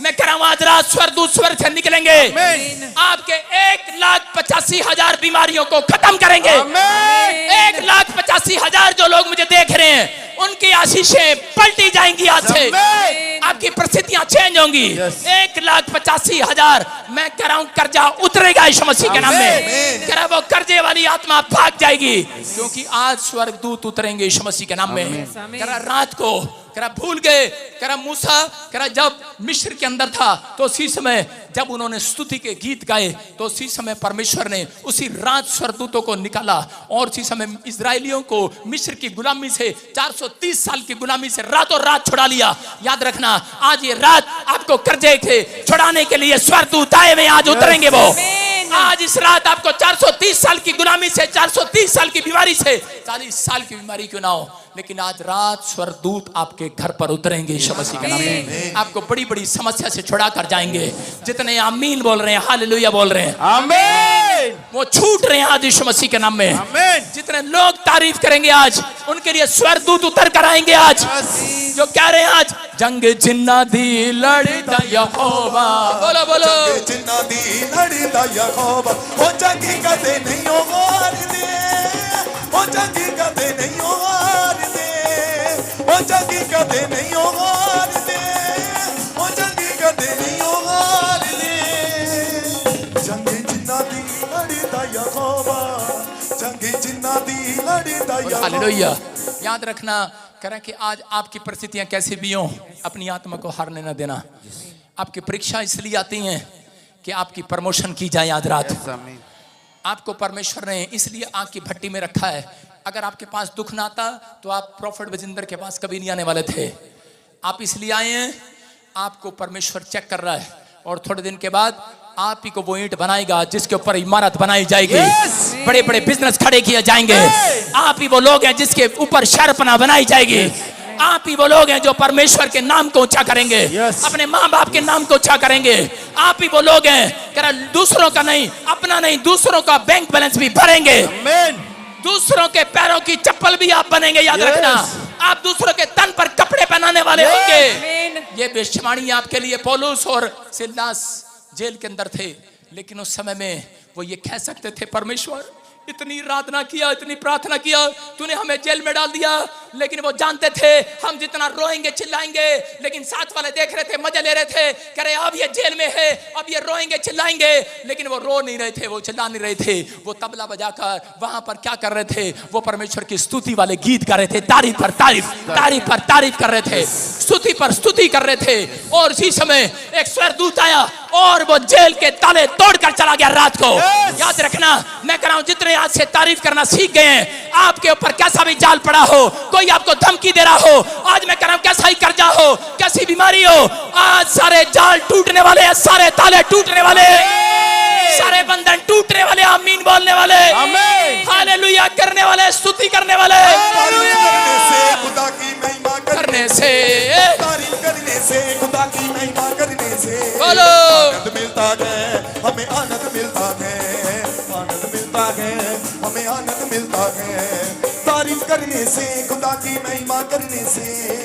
मैं कह रहा हूं आज रात स्वर्गदूत स्वर्ग से निकलेंगे, आपके 1,85,000 बीमारियों को खत्म करेंगे। 1,85,000 जो लोग मुझे देख रहे हैं उनकी आशीषें पलटी जाएंगी आज से, आपकी परिस्थितियां चेंज होंगी। 1,85,000 मैं कह रहा हूं कर्जा उतरेगा यीशु मसीह के नाम में। कह रहा वो कर्जे वाली आत्मा भाग जाएगी क्योंकि आज स्वर्गदूत उतरेंगे यीशु मसीह के नाम में। कह रहा रात को करा भूल गए, करा मूसा करा जब मिस्र के अंदर था तो उसी समय जब उन्होंने स्तुति के गीत गाए तो उसी समय परमेश्वर ने उसी रात स्वर्गदूतों को निकाला और उसी समय इजरायलियों को मिस्र की गुलामी से 430 साल की गुलामी से रातों रात छुड़ा लिया। याद रखना आज ये रात आपको कर्जे थे छुड़ाने के लिए स्वर्गदूत आए हुए आज उतरेंगे वो। आज इस रात आपको 430 साल की गुलामी से, 430 साल की बीमारी से, 40 साल की बीमारी क्यों ना हो, लेकिन आज रात स्वर्गदूत आपके घर पर उतरेंगे यीशु मसीह के नाम में। आपको बड़ी बड़ी समस्या से छुड़ा कर जाएंगे। जितने आमीन बोल रहे हैं, हालेलुया बोल रहे हैं, आमीन, वो छूट रहे हैं आज यीशु मसीह के नाम में। जितने लोग तारीफ करेंगे आज उनके लिए स्वर्गदूत उतर कर आएंगे आज, जो कह रहे हैं आज जंग जिन्ना दी लड़दा यहोवा, बोलो बोलो जिन्ना दी लड़दा यहोवा, ओ जंगी कदे नहीं हार दे, ओ जंगी कदे नहीं हार दे, ओ जंगी कदे नहीं हार दे, ओ जंगी कदे नहीं हार दे। जंगी जिन्ना दी लड़दा यहोवा, जंगी जिन्ना दी लड़दा यहोवा। हालेलुया। याद रखना करें कि आज आपकी परिस्थितियां कैसी भी हों, अपनी आत्मा को हारने न देना। आपकी परीक्षा इसलिए आती हैं कि आपकी प्रमोशन की जाए। आज रात आपको परमेश्वर ने इसलिए आग की भट्टी में रखा है। अगर आपके पास दुख ना आता तो आप प्रॉफिट बजिंदर के पास कभी नहीं आने वाले थे। आप इसलिए आए हैं, आपको परमेश्वर चेक कर रहा है और थोड़े दिन के बाद आप ही को वो ईंट बनाएगा जिसके ऊपर इमारत बनाई जाएगी। बड़े बड़े बिजनेस खड़े किए जाएंगे। आप ही वो लोग हैं जिसके ऊपर शहरपनाह बनाई जाएगी। आप ही वो लोग हैं जो परमेश्वर के नाम को ऊंचा करेंगे, अपने माँ बाप के नाम को ऊंचा करेंगे। आप ही वो लोग हैं दूसरों का नहीं, अपना नहीं, दूसरों का बैंक बैलेंस भी भरेंगे। दूसरों के पैरों की चप्पल भी आप बनेंगे। याद रखना आप दूसरों के तन पर कपड़े पहनाने वाले होंगे। ये भविष्यवाणी आपके लिए। पौलुस और सिलास जेल के अंदर थे, लेकिन उस समय में वो ये कह सकते थे, परमेश्वर इतनी आराधना किया, इतनी प्रार्थना किया, तूने हमें जेल में डाल दिया। लेकिन वो जानते थे हम जितना रोएंगे चिल्लाएंगे, लेकिन साथ वाले देख रहे थे, मजे ले रहे थे, कह रहे अब ये जेल में है, अब ये रोएंगे चिल्लाएंगे, लेकिन वो रो नहीं रहे थे, वो चिल्ला नहीं रहे थे। वो तबला बजाकर वहां पर क्या कर रहे थे, वो परमेश्वर की स्तुति वाले गीत गा रहे थे। तारीफ पर तारीफ, तारीफ पर तारीफ कर रहे थे, स्तुति पर स्तुति कर रहे थे। और इसी समय एक स्वर्गदूत आया और वो जेल के ताले तोड़कर चला गया रात को। याद रखना मैं कह रहा हूं, जितने आज से तारीफ करना सीख गए हैं, आपके ऊपर कैसा भी जाल पड़ा हो, कोई आपको धमकी दे रहा हो, आज मैं कह रहा हूं कैसा ही कर्जा हो, कैसी बीमारी हो, आज सारे जाल टूटने वाले हैं, सारे ताले टूटने वाले, सारे बंधन टूटने वाले, आमीन बोलने वाले, हालेलुया करने वाले, स्तुति करने वाले, खुदा की महिमा करने से, तारीफ करने से, खुदा की महिमा करने से बोलो आनंद मिलता है, हमें आनंद मिलता है, आनंद मिलता है, करने से, खुदा की महिमा करने से,